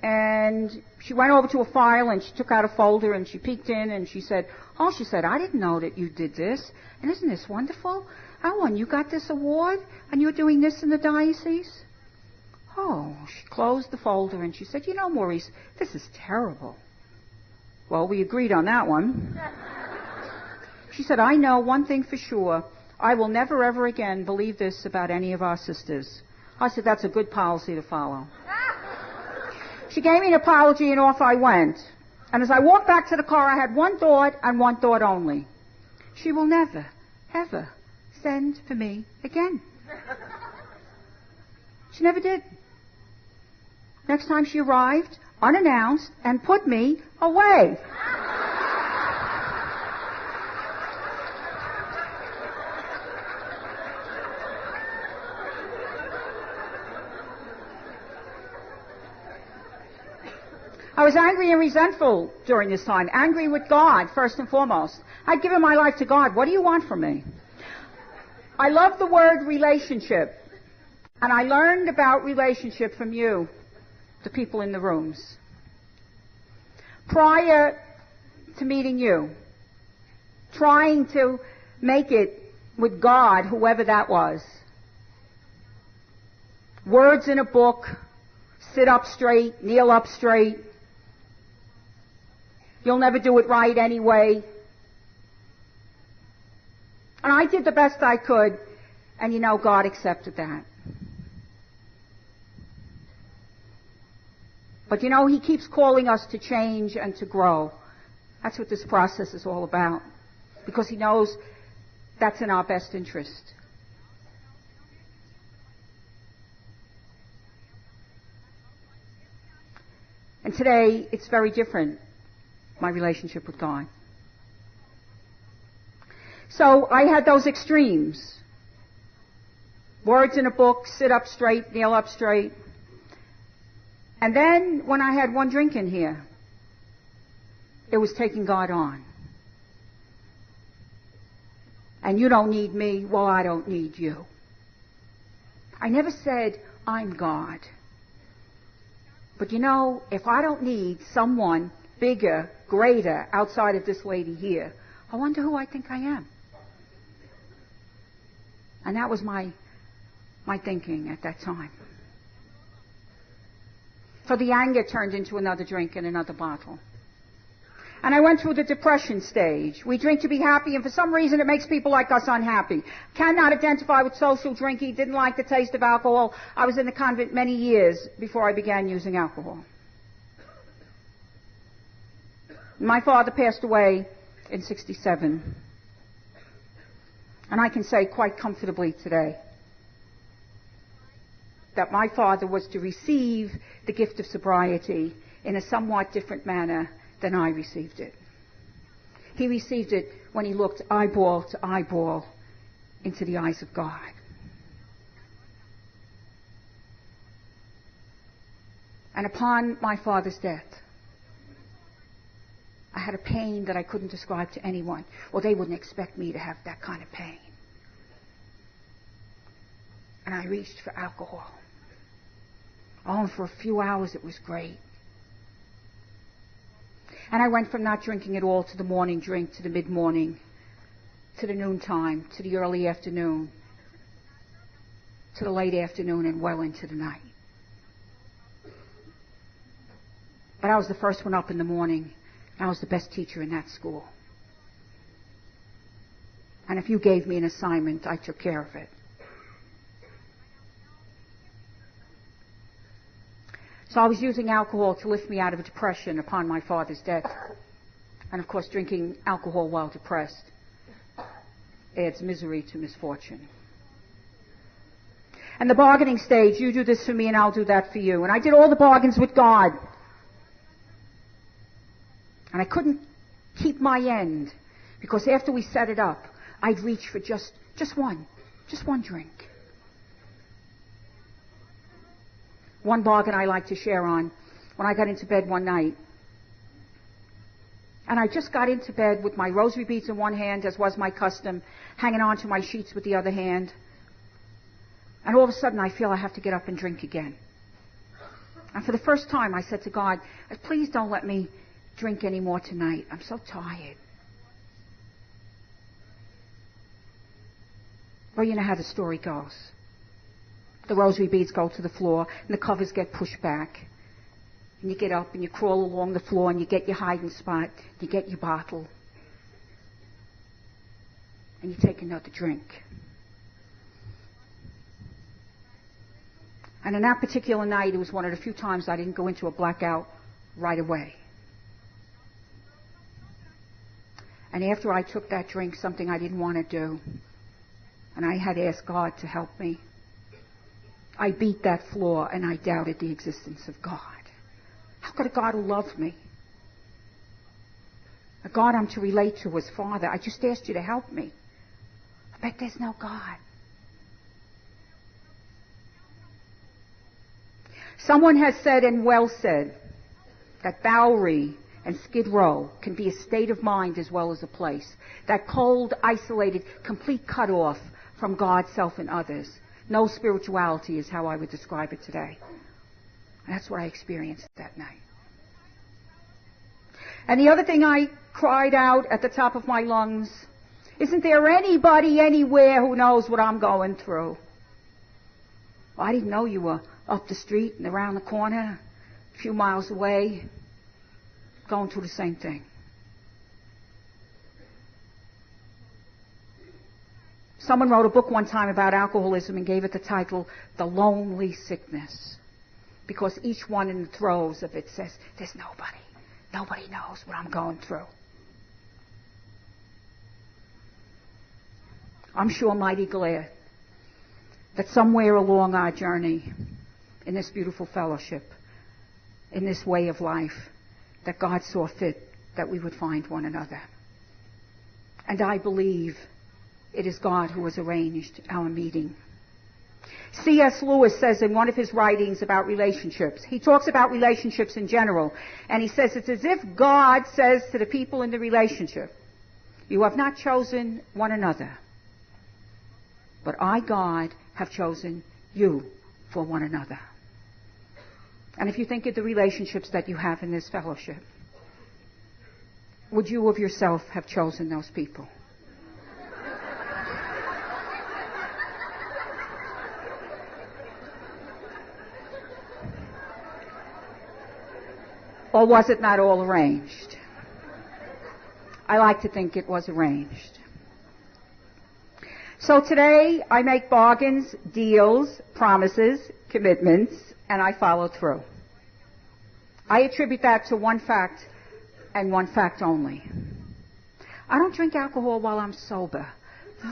And she went over to a file and she took out a folder and she peeked in and she said, I didn't know that you did this. And isn't this wonderful? Oh, and you got this award and you're doing this in the diocese? Oh, she closed the folder and she said, you know, Maurice, this is terrible. Well, we agreed on that one. She said, I know one thing for sure. I will never, ever again believe this about any of our sisters. I said, that's a good policy to follow. She gave me an apology and off I went. And as I walked back to the car, I had one thought and one thought only. She will never, ever send for me again. She never did. Next time she arrived, unannounced, and put me away. I was angry and resentful during this time. Angry with God, first and foremost. I'd given my life to God. What do you want from me? I love the word relationship. And I learned about relationship from you, the people in the rooms. Prior to meeting you, trying to make it with God, whoever that was. Words in a book, sit up straight, kneel up straight. You'll never do it right anyway. And I did the best I could, and you know, God accepted that. But you know, He keeps calling us to change and to grow. That's what this process is all about. Because He knows that's in our best interest. And today, it's very different, my relationship with God. So I had those extremes. Words in a book, sit up straight, kneel up straight. And then when I had one drink in here, it was taking God on. And you don't need me, well, I don't need you. I never said, I'm God. But you know, if I don't need someone bigger, greater, outside of this lady here, I wonder who I think I am. And that was my thinking at that time. So the anger turned into another drink and another bottle. And I went through the depression stage. We drink to be happy, and for some reason it makes people like us unhappy. Cannot identify with social drinking, didn't like the taste of alcohol. I was in the convent many years before I began using alcohol. My father passed away in 1967. And I can say quite comfortably today that my father was to receive the gift of sobriety in a somewhat different manner than I received it. He received it when he looked eyeball to eyeball into the eyes of God. And upon my father's death, I had a pain that I couldn't describe to anyone, or they wouldn't expect me to have that kind of pain. And I reached for alcohol. Oh, and for a few hours it was great. And I went from not drinking at all to the morning drink, to the mid-morning, to the noontime, to the early afternoon, to the late afternoon, and well into the night. But I was the first one up in the morning. I was the best teacher in that school. And if you gave me an assignment, I took care of it. So I was using alcohol to lift me out of a depression upon my father's death. And of course, drinking alcohol while depressed adds misery to misfortune. And the bargaining stage, you do this for me and I'll do that for you. And I did all the bargains with God. And I couldn't keep my end, because after we set it up, I'd reach for just one drink. One bargain I like to share on, when I got into bed one night, and I just got into bed with my rosary beads in one hand, as was my custom, hanging on to my sheets with the other hand, and all of a sudden I feel I have to get up and drink again. And for the first time I said to God, please don't let me drink anymore tonight. I'm so tired. Well, you know how the story goes. The rosary beads go to the floor, and the covers get pushed back. And you get up, and you crawl along the floor, and you get your hiding spot, you get your bottle, and you take another drink. And on that particular night, it was one of the few times I didn't go into a blackout right away. And after I took that drink, something I didn't want to do, and I had asked God to help me, I beat that floor and I doubted the existence of God. How could a God who loved me, a God I'm to relate to as Father, I just asked you to help me. I bet there's no God. Someone has said, and well said, that Bowery and Skid Row can be a state of mind as well as a place. That cold, isolated, complete cutoff from God, self, and others. No spirituality is how I would describe it today. And that's what I experienced that night. And the other thing I cried out at the top of my lungs, isn't there anybody anywhere who knows what I'm going through? Well, I didn't know you were up the street and around the corner, a few miles away, going through the same thing. Someone wrote a book one time about alcoholism and gave it the title, The Lonely Sickness. Because each one in the throes of it says, there's nobody. Nobody knows what I'm going through. I'm sure mighty glad that somewhere along our journey, in this beautiful fellowship, in this way of life, that God saw fit that we would find one another. And I believe it is God who has arranged our meeting. C.S. Lewis says in one of his writings about relationships, he talks about relationships in general, and he says it's as if God says to the people in the relationship, you have not chosen one another, but I, God, have chosen you for one another. And if you think of the relationships that you have in this fellowship, would you of yourself have chosen those people? Or was it not all arranged? I like to think it was arranged. So today I make bargains, deals, promises, commitments, and I follow through. I attribute that to one fact and one fact only. I don't drink alcohol while I'm sober.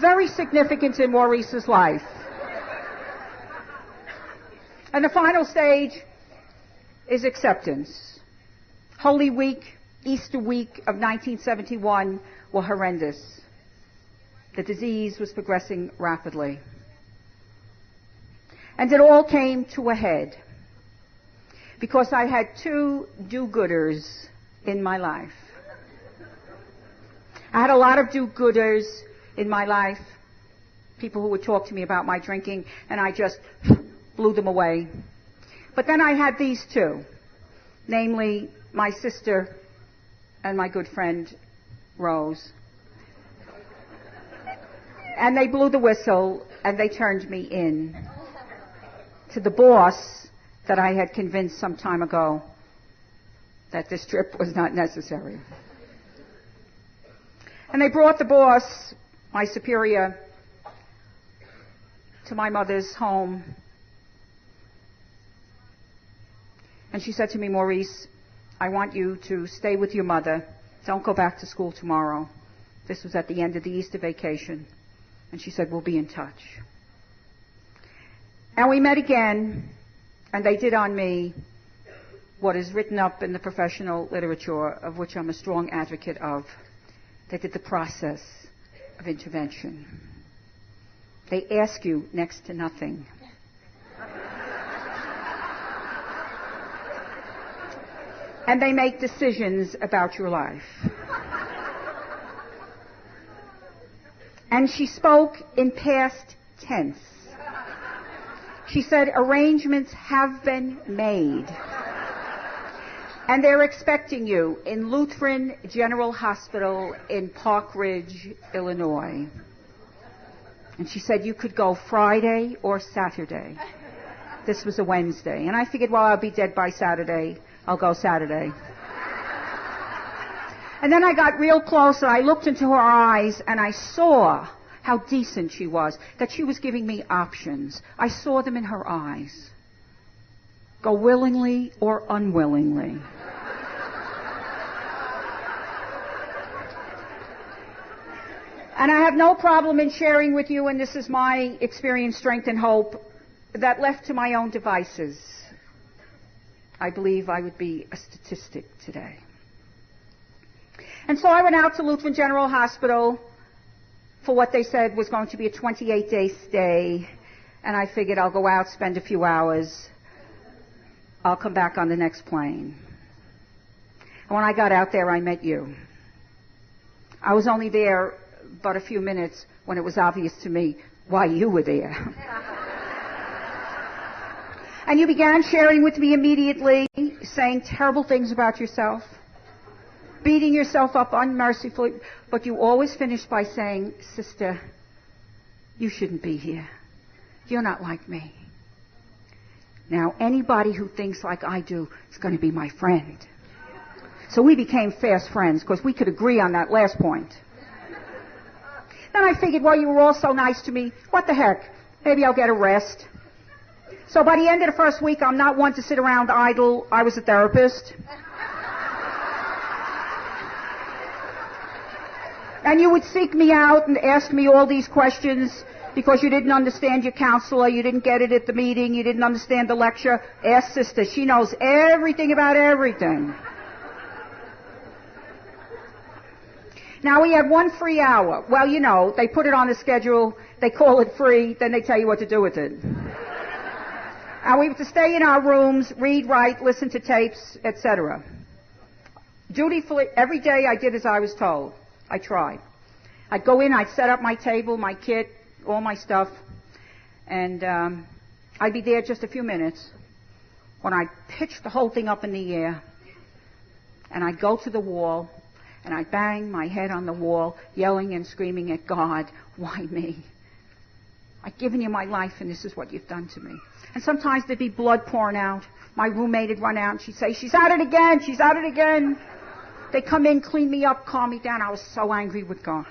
Very significant in Maurice's life. And the final stage is acceptance. Holy Week, Easter week of 1971 were horrendous. The disease was progressing rapidly. And it all came to a head because I had two do-gooders in my life. I had a lot of do-gooders in my life, people who would talk to me about my drinking, and I just blew them away. But then I had these two, namely my sister and my good friend Rose. And they blew the whistle, and they turned me in to the boss that I had convinced some time ago that this trip was not necessary. And they brought the boss, my superior, to my mother's home. And she said to me, Maurice, I want you to stay with your mother. Don't go back to school tomorrow. This was at the end of the Easter vacation. And she said, we'll be in touch. And we met again, and they did on me what is written up in the professional literature, of which I'm a strong advocate of. They did the process of intervention. They ask you next to nothing. And they make decisions about your life. And she spoke in past tense. She said, arrangements have been made. And they're expecting you in Lutheran General Hospital in Park Ridge, Illinois. And she said, you could go Friday or Saturday. This was a Wednesday. And I figured, well, I'll be dead by Saturday. I'll go Saturday. And then I got real close and I looked into her eyes and I saw how decent she was, that she was giving me options. I saw them in her eyes. Go willingly or unwillingly. And I have no problem in sharing with you, and this is my experience, strength, and hope, that left to my own devices, I believe I would be a statistic today. And so I went out to Lutheran General Hospital for what they said was going to be a 28-day stay, and I figured I'll go out, spend a few hours, I'll come back on the next plane. And when I got out there, I met you. I was only there but a few minutes when it was obvious to me why you were there. And you began sharing with me immediately, saying terrible things about yourself, beating yourself up unmercifully, but you always finished by saying, sister, you shouldn't be here. You're not like me. Now, anybody who thinks like I do is going to be my friend. So we became fast friends because we could agree on that last point. Then I figured, well, you were all so nice to me. What the heck? Maybe I'll get a rest. So by the end of the first week, I'm not one to sit around idle. I was a therapist. And you would seek me out and ask me all these questions because you didn't understand your counselor, you didn't get it at the meeting, you didn't understand the lecture. Ask sister. She knows everything about everything. Now, we had one free hour. Well, you know, they put it on the schedule, they call it free, then they tell you what to do with it. And we were to stay in our rooms, read, write, listen to tapes, etc. Dutifully, every day I did as I was told. I tried. I'd go in, I'd set up my table, my kit, all my stuff, and I'd be there just a few minutes when I'd pitch the whole thing up in the air, and I'd go to the wall, and I'd bang my head on the wall, yelling and screaming at God, why me? I've given you my life, and this is what you've done to me. And sometimes there'd be blood pouring out. My roommate would run out, and she'd say, she's at it again, she's at it again. They come in, clean me up, calm me down. I was so angry with God.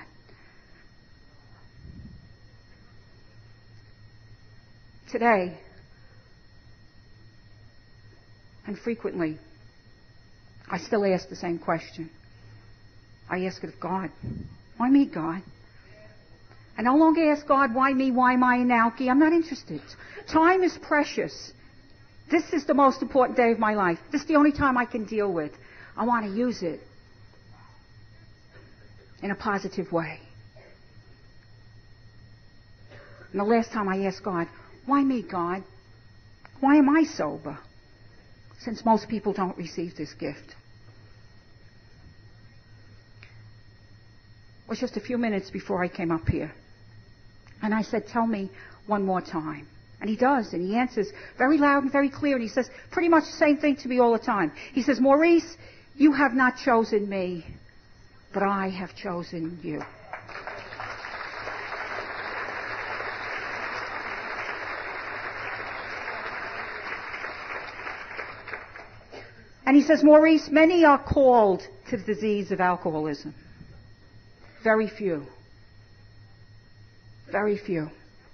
Today, and frequently, I still ask the same question. I ask it of God. Why me, God? I no longer ask God, why me? Why am I an alkie? I'm not interested. Time is precious. This is the most important day of my life. This is the only time I can deal with. I want to use it in a positive way. And the last time I asked God, why me, God? Why am I sober? Since most people don't receive this gift. It was just a few minutes before I came up here. And I said, tell me one more time. And he does, and he answers very loud and very clear, and he says pretty much the same thing to me all the time. He says, Maurice, you have not chosen me, but I have chosen you. And he says, Maurice, many are called to the disease of alcoholism. Very few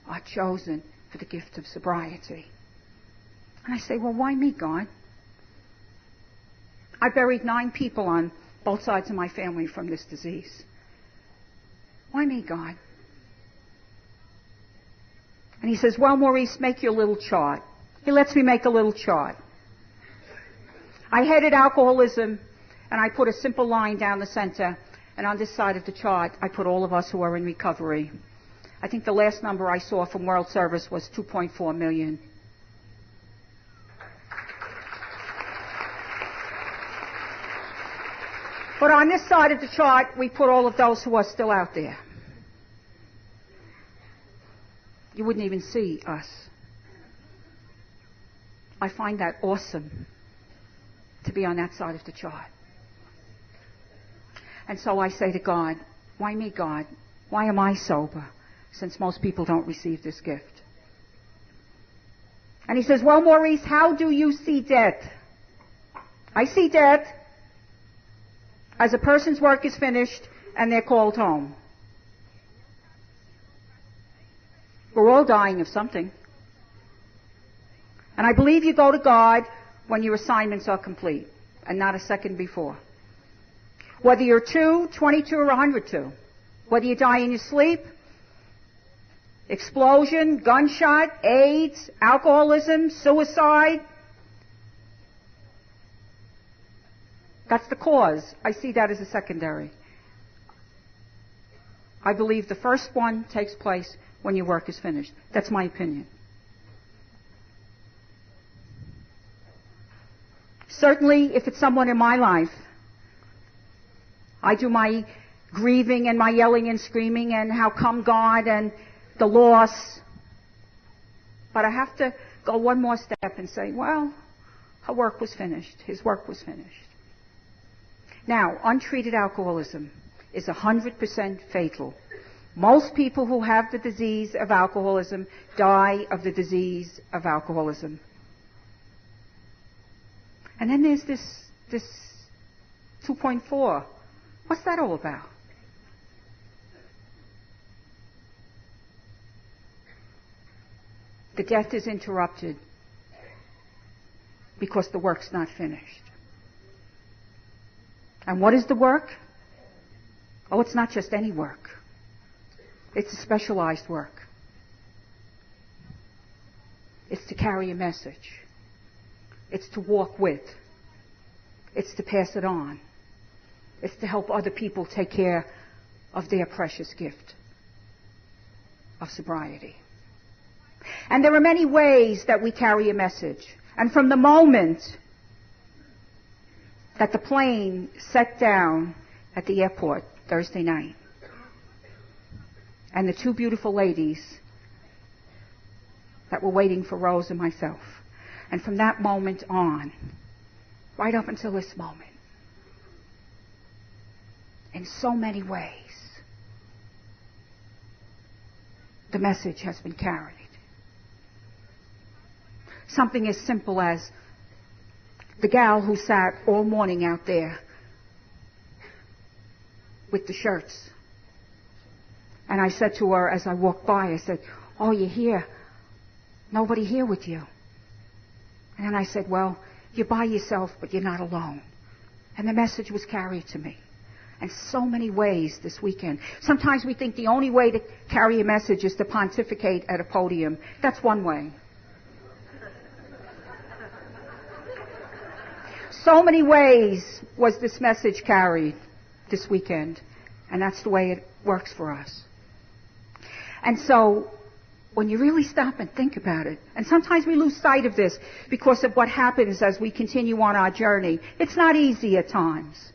are chosen for the gift of sobriety. And I say, well, why me, God? I buried 9 people on both sides of my family from this disease. Why me, God? And he says, well, Maurice, make your little chart. He lets me make a little chart. I headed alcoholism, and I put a simple line down the center, and on this side of the chart, I put all of us who are in recovery. I think the last number I saw from World Service was 2.4 million. But on this side of the chart, we put all of those who are still out there. You wouldn't even see us. I find that awesome to be on that side of the chart. And so I say to God, why me, God? Why am I sober? Since most people don't receive this gift. And he says, well, Maurice, how do you see death? I see death as a person's work is finished and they're called home. We're all dying of something. And I believe you go to God when your assignments are complete and not a second before. Whether you're 2, 22, or 102. Whether you die in your sleep, explosion, gunshot, AIDS, alcoholism, suicide. That's the cause. I see that as a secondary. I believe the first one takes place when your work is finished. That's my opinion. Certainly, if it's someone in my life, I do my grieving and my yelling and screaming and how come God and the loss. But I have to go one more step and say, well, her work was finished. His work was finished. Now, untreated alcoholism is 100% fatal. Most people who have the disease of alcoholism die of the disease of alcoholism. And then there's this 2.4. What's that all about? The death is interrupted because the work's not finished. And what is the work? Oh, it's not just any work. It's a specialized work. It's to carry a message. It's to walk with. It's to pass it on. It's to help other people take care of their precious gift of sobriety. And there are many ways that we carry a message. And from the moment that the plane set down at the airport Thursday night, and the 2 beautiful ladies that were waiting for Rose and myself, and from that moment on, right up until this moment, in so many ways, the message has been carried. Something as simple as the gal who sat all morning out there with the shirts. And I said to her as I walked by, I said, "Oh, you're here. Nobody here with you." And then I said, "Well, you're by yourself, but you're not alone." And the message was carried to me. And so many ways this weekend. Sometimes we think the only way to carry a message is to pontificate at a podium. That's one way. So many ways was this message carried this weekend. And that's the way it works for us. And so, when you really stop and think about it, and sometimes we lose sight of this because of what happens as we continue on our journey. It's not easy at times.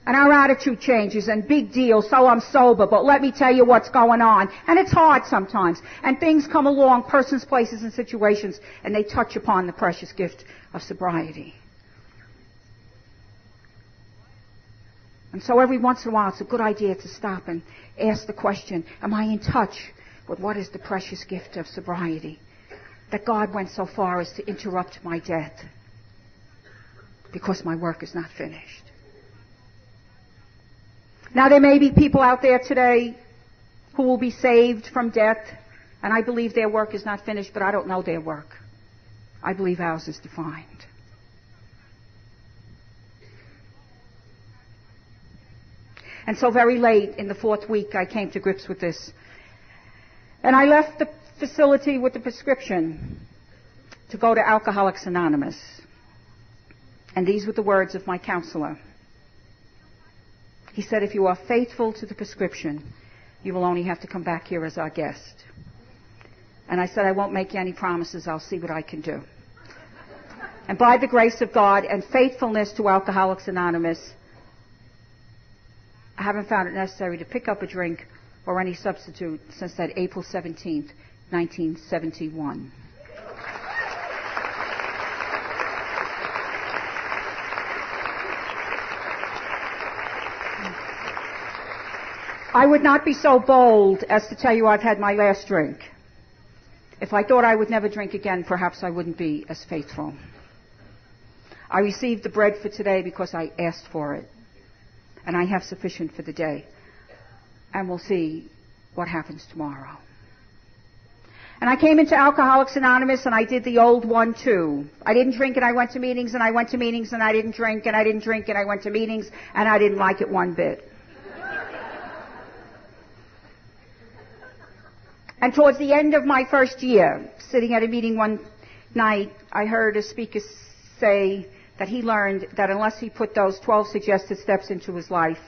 And our attitude changes, and big deal, so I'm sober, but let me tell you what's going on. And it's hard sometimes. And things come along, persons, places, and situations, and they touch upon the precious gift of sobriety. And so every once in a while, it's a good idea to stop and ask the question, am I in touch with what is the precious gift of sobriety? That God went so far as to interrupt my death because my work is not finished. Now, there may be people out there today who will be saved from death, and I believe their work is not finished, but I don't know their work. I believe ours is defined. And so very late in the 4th week, I came to grips with this. And I left the facility with the prescription to go to Alcoholics Anonymous. And these were the words of my counselor. He said, if you are faithful to the prescription, you will only have to come back here as our guest. And I said, I won't make you any promises. I'll see what I can do. And by the grace of God and faithfulness to Alcoholics Anonymous, I haven't found it necessary to pick up a drink or any substitute since that April 17th, 1971. I would not be so bold as to tell you I've had my last drink. If I thought I would never drink again, perhaps I wouldn't be as faithful. I received the bread for today because I asked for it. And I have sufficient for the day. And we'll see what happens tomorrow. And I came into Alcoholics Anonymous and I did the old one too. I didn't drink and I went to meetings and I went to meetings and I didn't drink and I didn't drink and I went to meetings and I didn't like it one bit. And towards the end of my first year, sitting at a meeting one night, I heard a speaker say that he learned that unless he put those 12 suggested steps into his life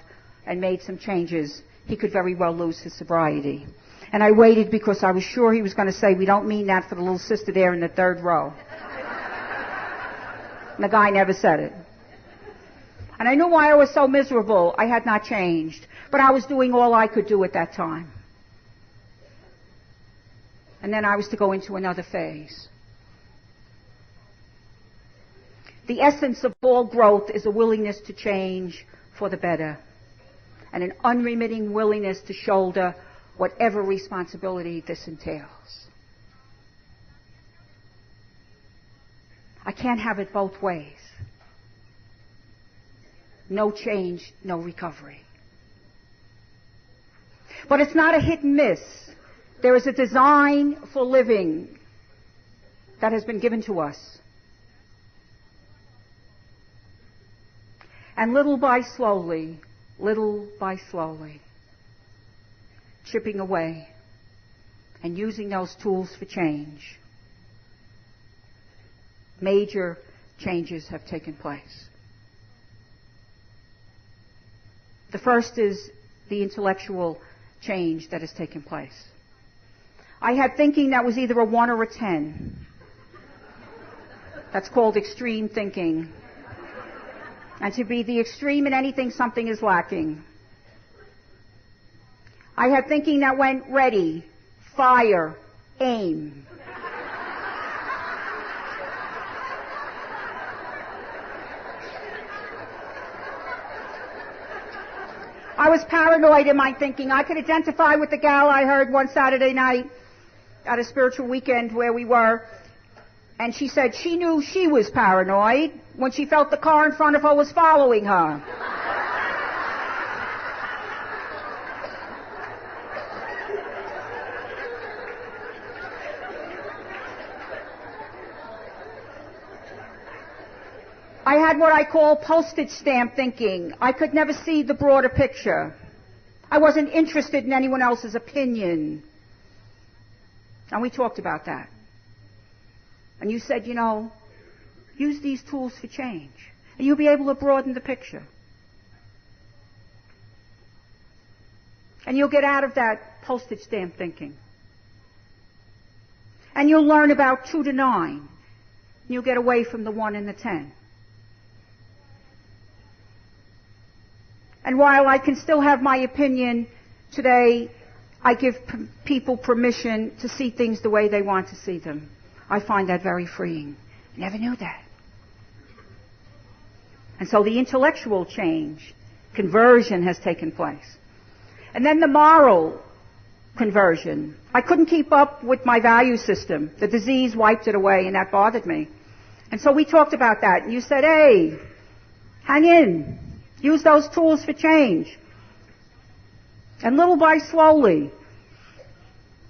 and made some changes, he could very well lose his sobriety. And I waited because I was sure he was going to say, we don't mean that for the little sister there in the 3rd row. And the guy never said it. And I knew why I was so miserable. I had not changed. But I was doing all I could do at that time. And then I was to go into another phase. The essence of all growth is a willingness to change for the better and an unremitting willingness to shoulder whatever responsibility this entails. I can't have it both ways. No change, no recovery. But it's not a hit and miss. There is a design for living that has been given to us. And little by slowly, chipping away and using those tools for change, major changes have taken place. The first is the intellectual change that has taken place. I had thinking that was either a 1 or a 10. That's called extreme thinking. And to be the extreme in anything, something is lacking. I had thinking that went ready, fire, aim. I was paranoid in my thinking. I could identify with the gal I heard one Saturday night at a spiritual weekend where we were. And she said she knew she was paranoid when she felt the car in front of her was following her. I had what I call postage stamp thinking. I could never see the broader picture. I wasn't interested in anyone else's opinion. And we talked about that. And you said, use these tools for change. And you'll be able to broaden the picture. And you'll get out of that postage stamp thinking. And you'll learn about 2 to 9. You'll get away from the 1 and the 10. And while I can still have my opinion today, I give people permission to see things the way they want to see them. I find that very freeing. I never knew that. And so the intellectual change, conversion has taken place. And then the moral conversion. I couldn't keep up with my value system. The disease wiped it away, and that bothered me. And so we talked about that. And you said, hey, hang in. Use those tools for change. And little by slowly,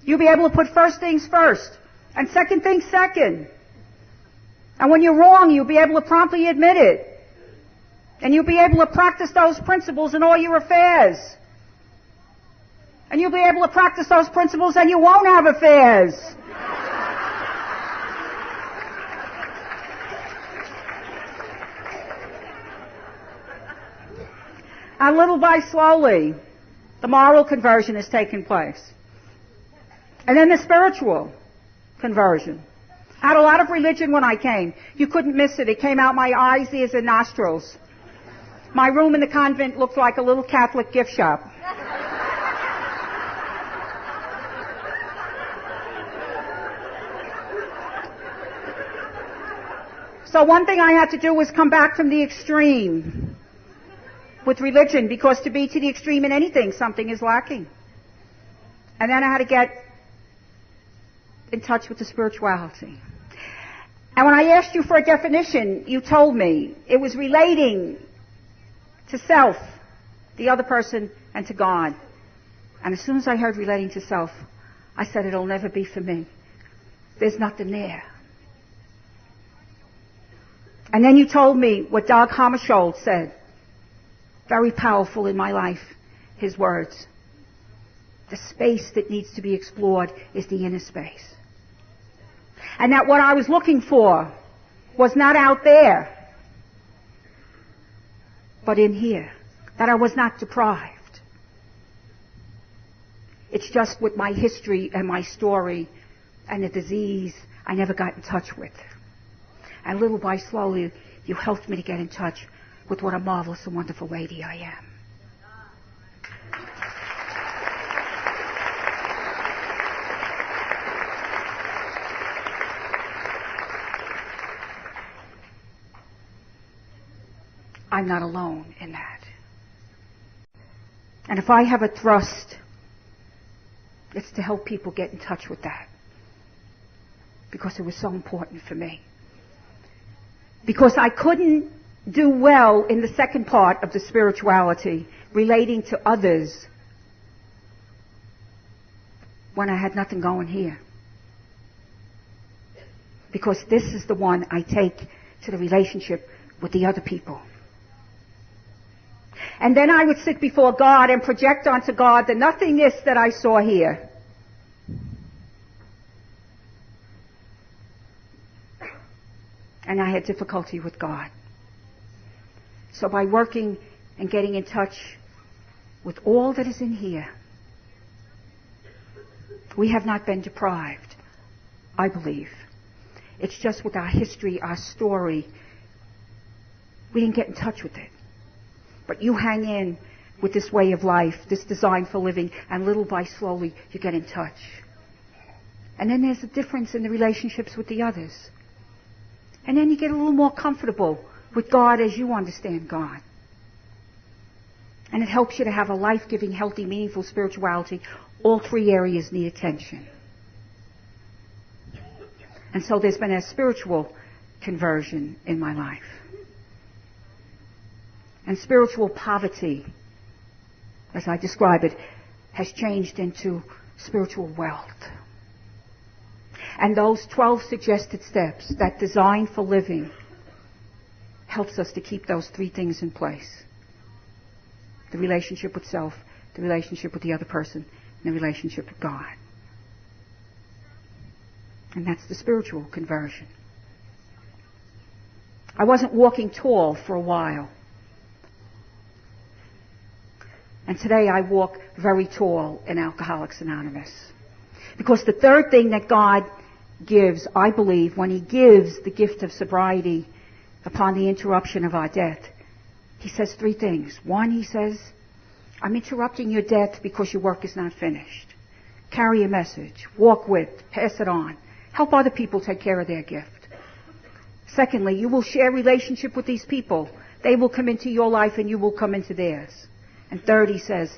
you'll be able to put first things first and second things second. And when you're wrong, you'll be able to promptly admit it. And you'll be able to practice those principles in all your affairs. And you'll be able to practice those principles and you won't have affairs. And little by slowly, the moral conversion has taken place. And then the spiritual conversion. I had a lot of religion when I came. You couldn't miss it. It came out my eyes, ears, and nostrils. My room in the convent looked like a little Catholic gift shop. So one thing I had to do was come back from the extreme with religion, because to be to the extreme in anything, something is lacking. And then I had to get in touch with the spirituality. And when I asked you for a definition, you told me it was relating to self, the other person, and to God. And as soon as I heard relating to self, I said, it'll never be for me. There's nothing there. And then you told me what Dag Hammarskjöld said. Very powerful in my life, his words. The space that needs to be explored is the inner space. And that what I was looking for was not out there, but in here. That I was not deprived. It's just with my history and my story and the disease I never got in touch with. And little by slowly, you helped me to get in touch with what a marvelous and wonderful lady I am. I'm not alone in that. And if I have a thrust, it's to help people get in touch with that. Because it was so important for me. Because I couldn't do well in the second part of the spirituality, relating to others, when I had nothing going here. Because this is the one I take to the relationship with the other people. And then I would sit before God and project onto God the nothingness that I saw here. And I had difficulty with God. So by working and getting in touch with all that is in here, we have not been deprived, I believe. It's just with our history, our story, we didn't get in touch with it. But you hang in with this way of life, this design for living, and little by slowly you get in touch. And then there's a difference in the relationships with the others. And then you get a little more comfortable with God as you understand God. And it helps you to have a life-giving, healthy, meaningful spirituality. All three areas need attention. And so there's been a spiritual conversion in my life. And spiritual poverty, as I describe it, has changed into spiritual wealth. And those 12 suggested steps, that design for living, helps us to keep those three things in place. The relationship with self, the relationship with the other person, and the relationship with God. And that's the spiritual conversion. I wasn't walking tall for a while. And today I walk very tall in Alcoholics Anonymous. Because the third thing that God gives, I believe, when He gives the gift of sobriety upon the interruption of our death, He says three things. One, He says, I'm interrupting your death because your work is not finished. Carry a message. Walk with. Pass it on. Help other people take care of their gift. Secondly, you will share relationship with these people. They will come into your life and you will come into theirs. And third, He says,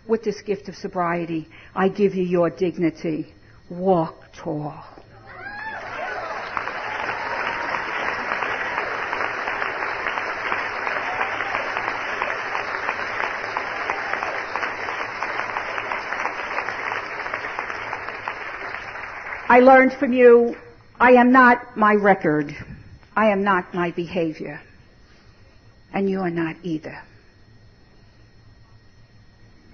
with this gift of sobriety, I give you your dignity. Walk tall. I learned from you, I am not my record. I am not my behavior. And you are not either.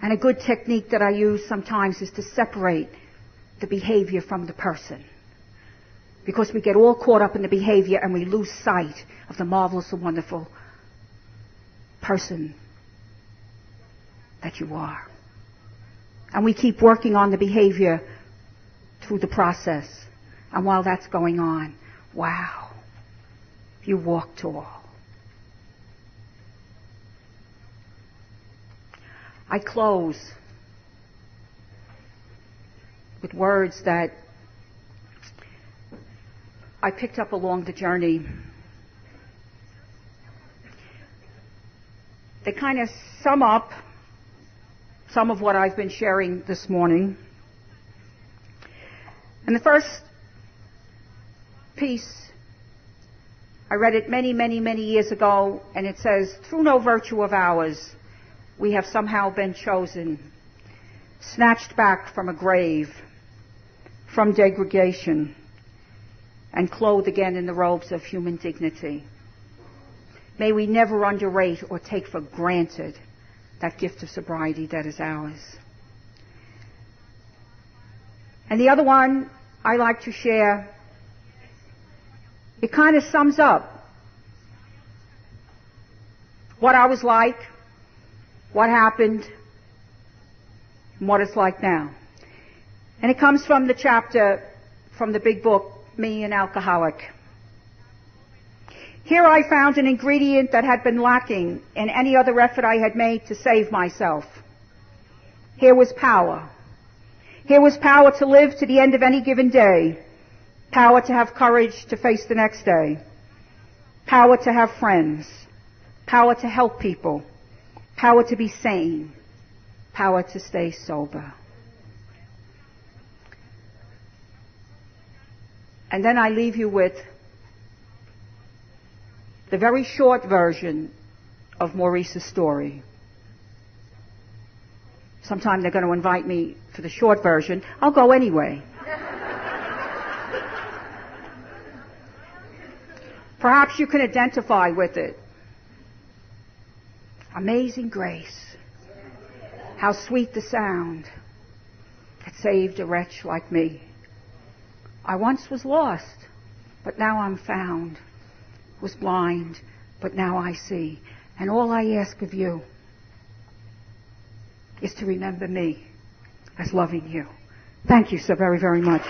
And a good technique that I use sometimes is to separate the behavior from the person. Because we get all caught up in the behavior and we lose sight of the marvelous and wonderful person that you are. And we keep working on the behavior through the process. And while that's going on, wow, you walk tall. I close with words that I picked up along the journey. They kind of sum up some of what I've been sharing this morning. And the first piece, I read it many, many, many years ago, and it says, through no virtue of ours, we have somehow been chosen, snatched back from a grave, from degradation, and clothed again in the robes of human dignity. May we never underrate or take for granted that gift of sobriety that is ours. And the other one I like to share, it kind of sums up what I was like, what happened, and what it's like now. And it comes from the chapter from the big book, Me, an Alcoholic. Here I found an ingredient that had been lacking in any other effort I had made to save myself. Here was power. Here was power to live to the end of any given day. Power to have courage to face the next day. Power to have friends. Power to help people. Power to be sane. Power to stay sober. And then I leave you with the very short version of Maurice's story. Sometime they're going to invite me for the short version. I'll go anyway. Perhaps you can identify with it. Amazing grace. How sweet the sound that saved a wretch like me. I once was lost, but now I'm found. Was blind, but now I see. And all I ask of you is to remember me as loving you. Thank you so very, very much.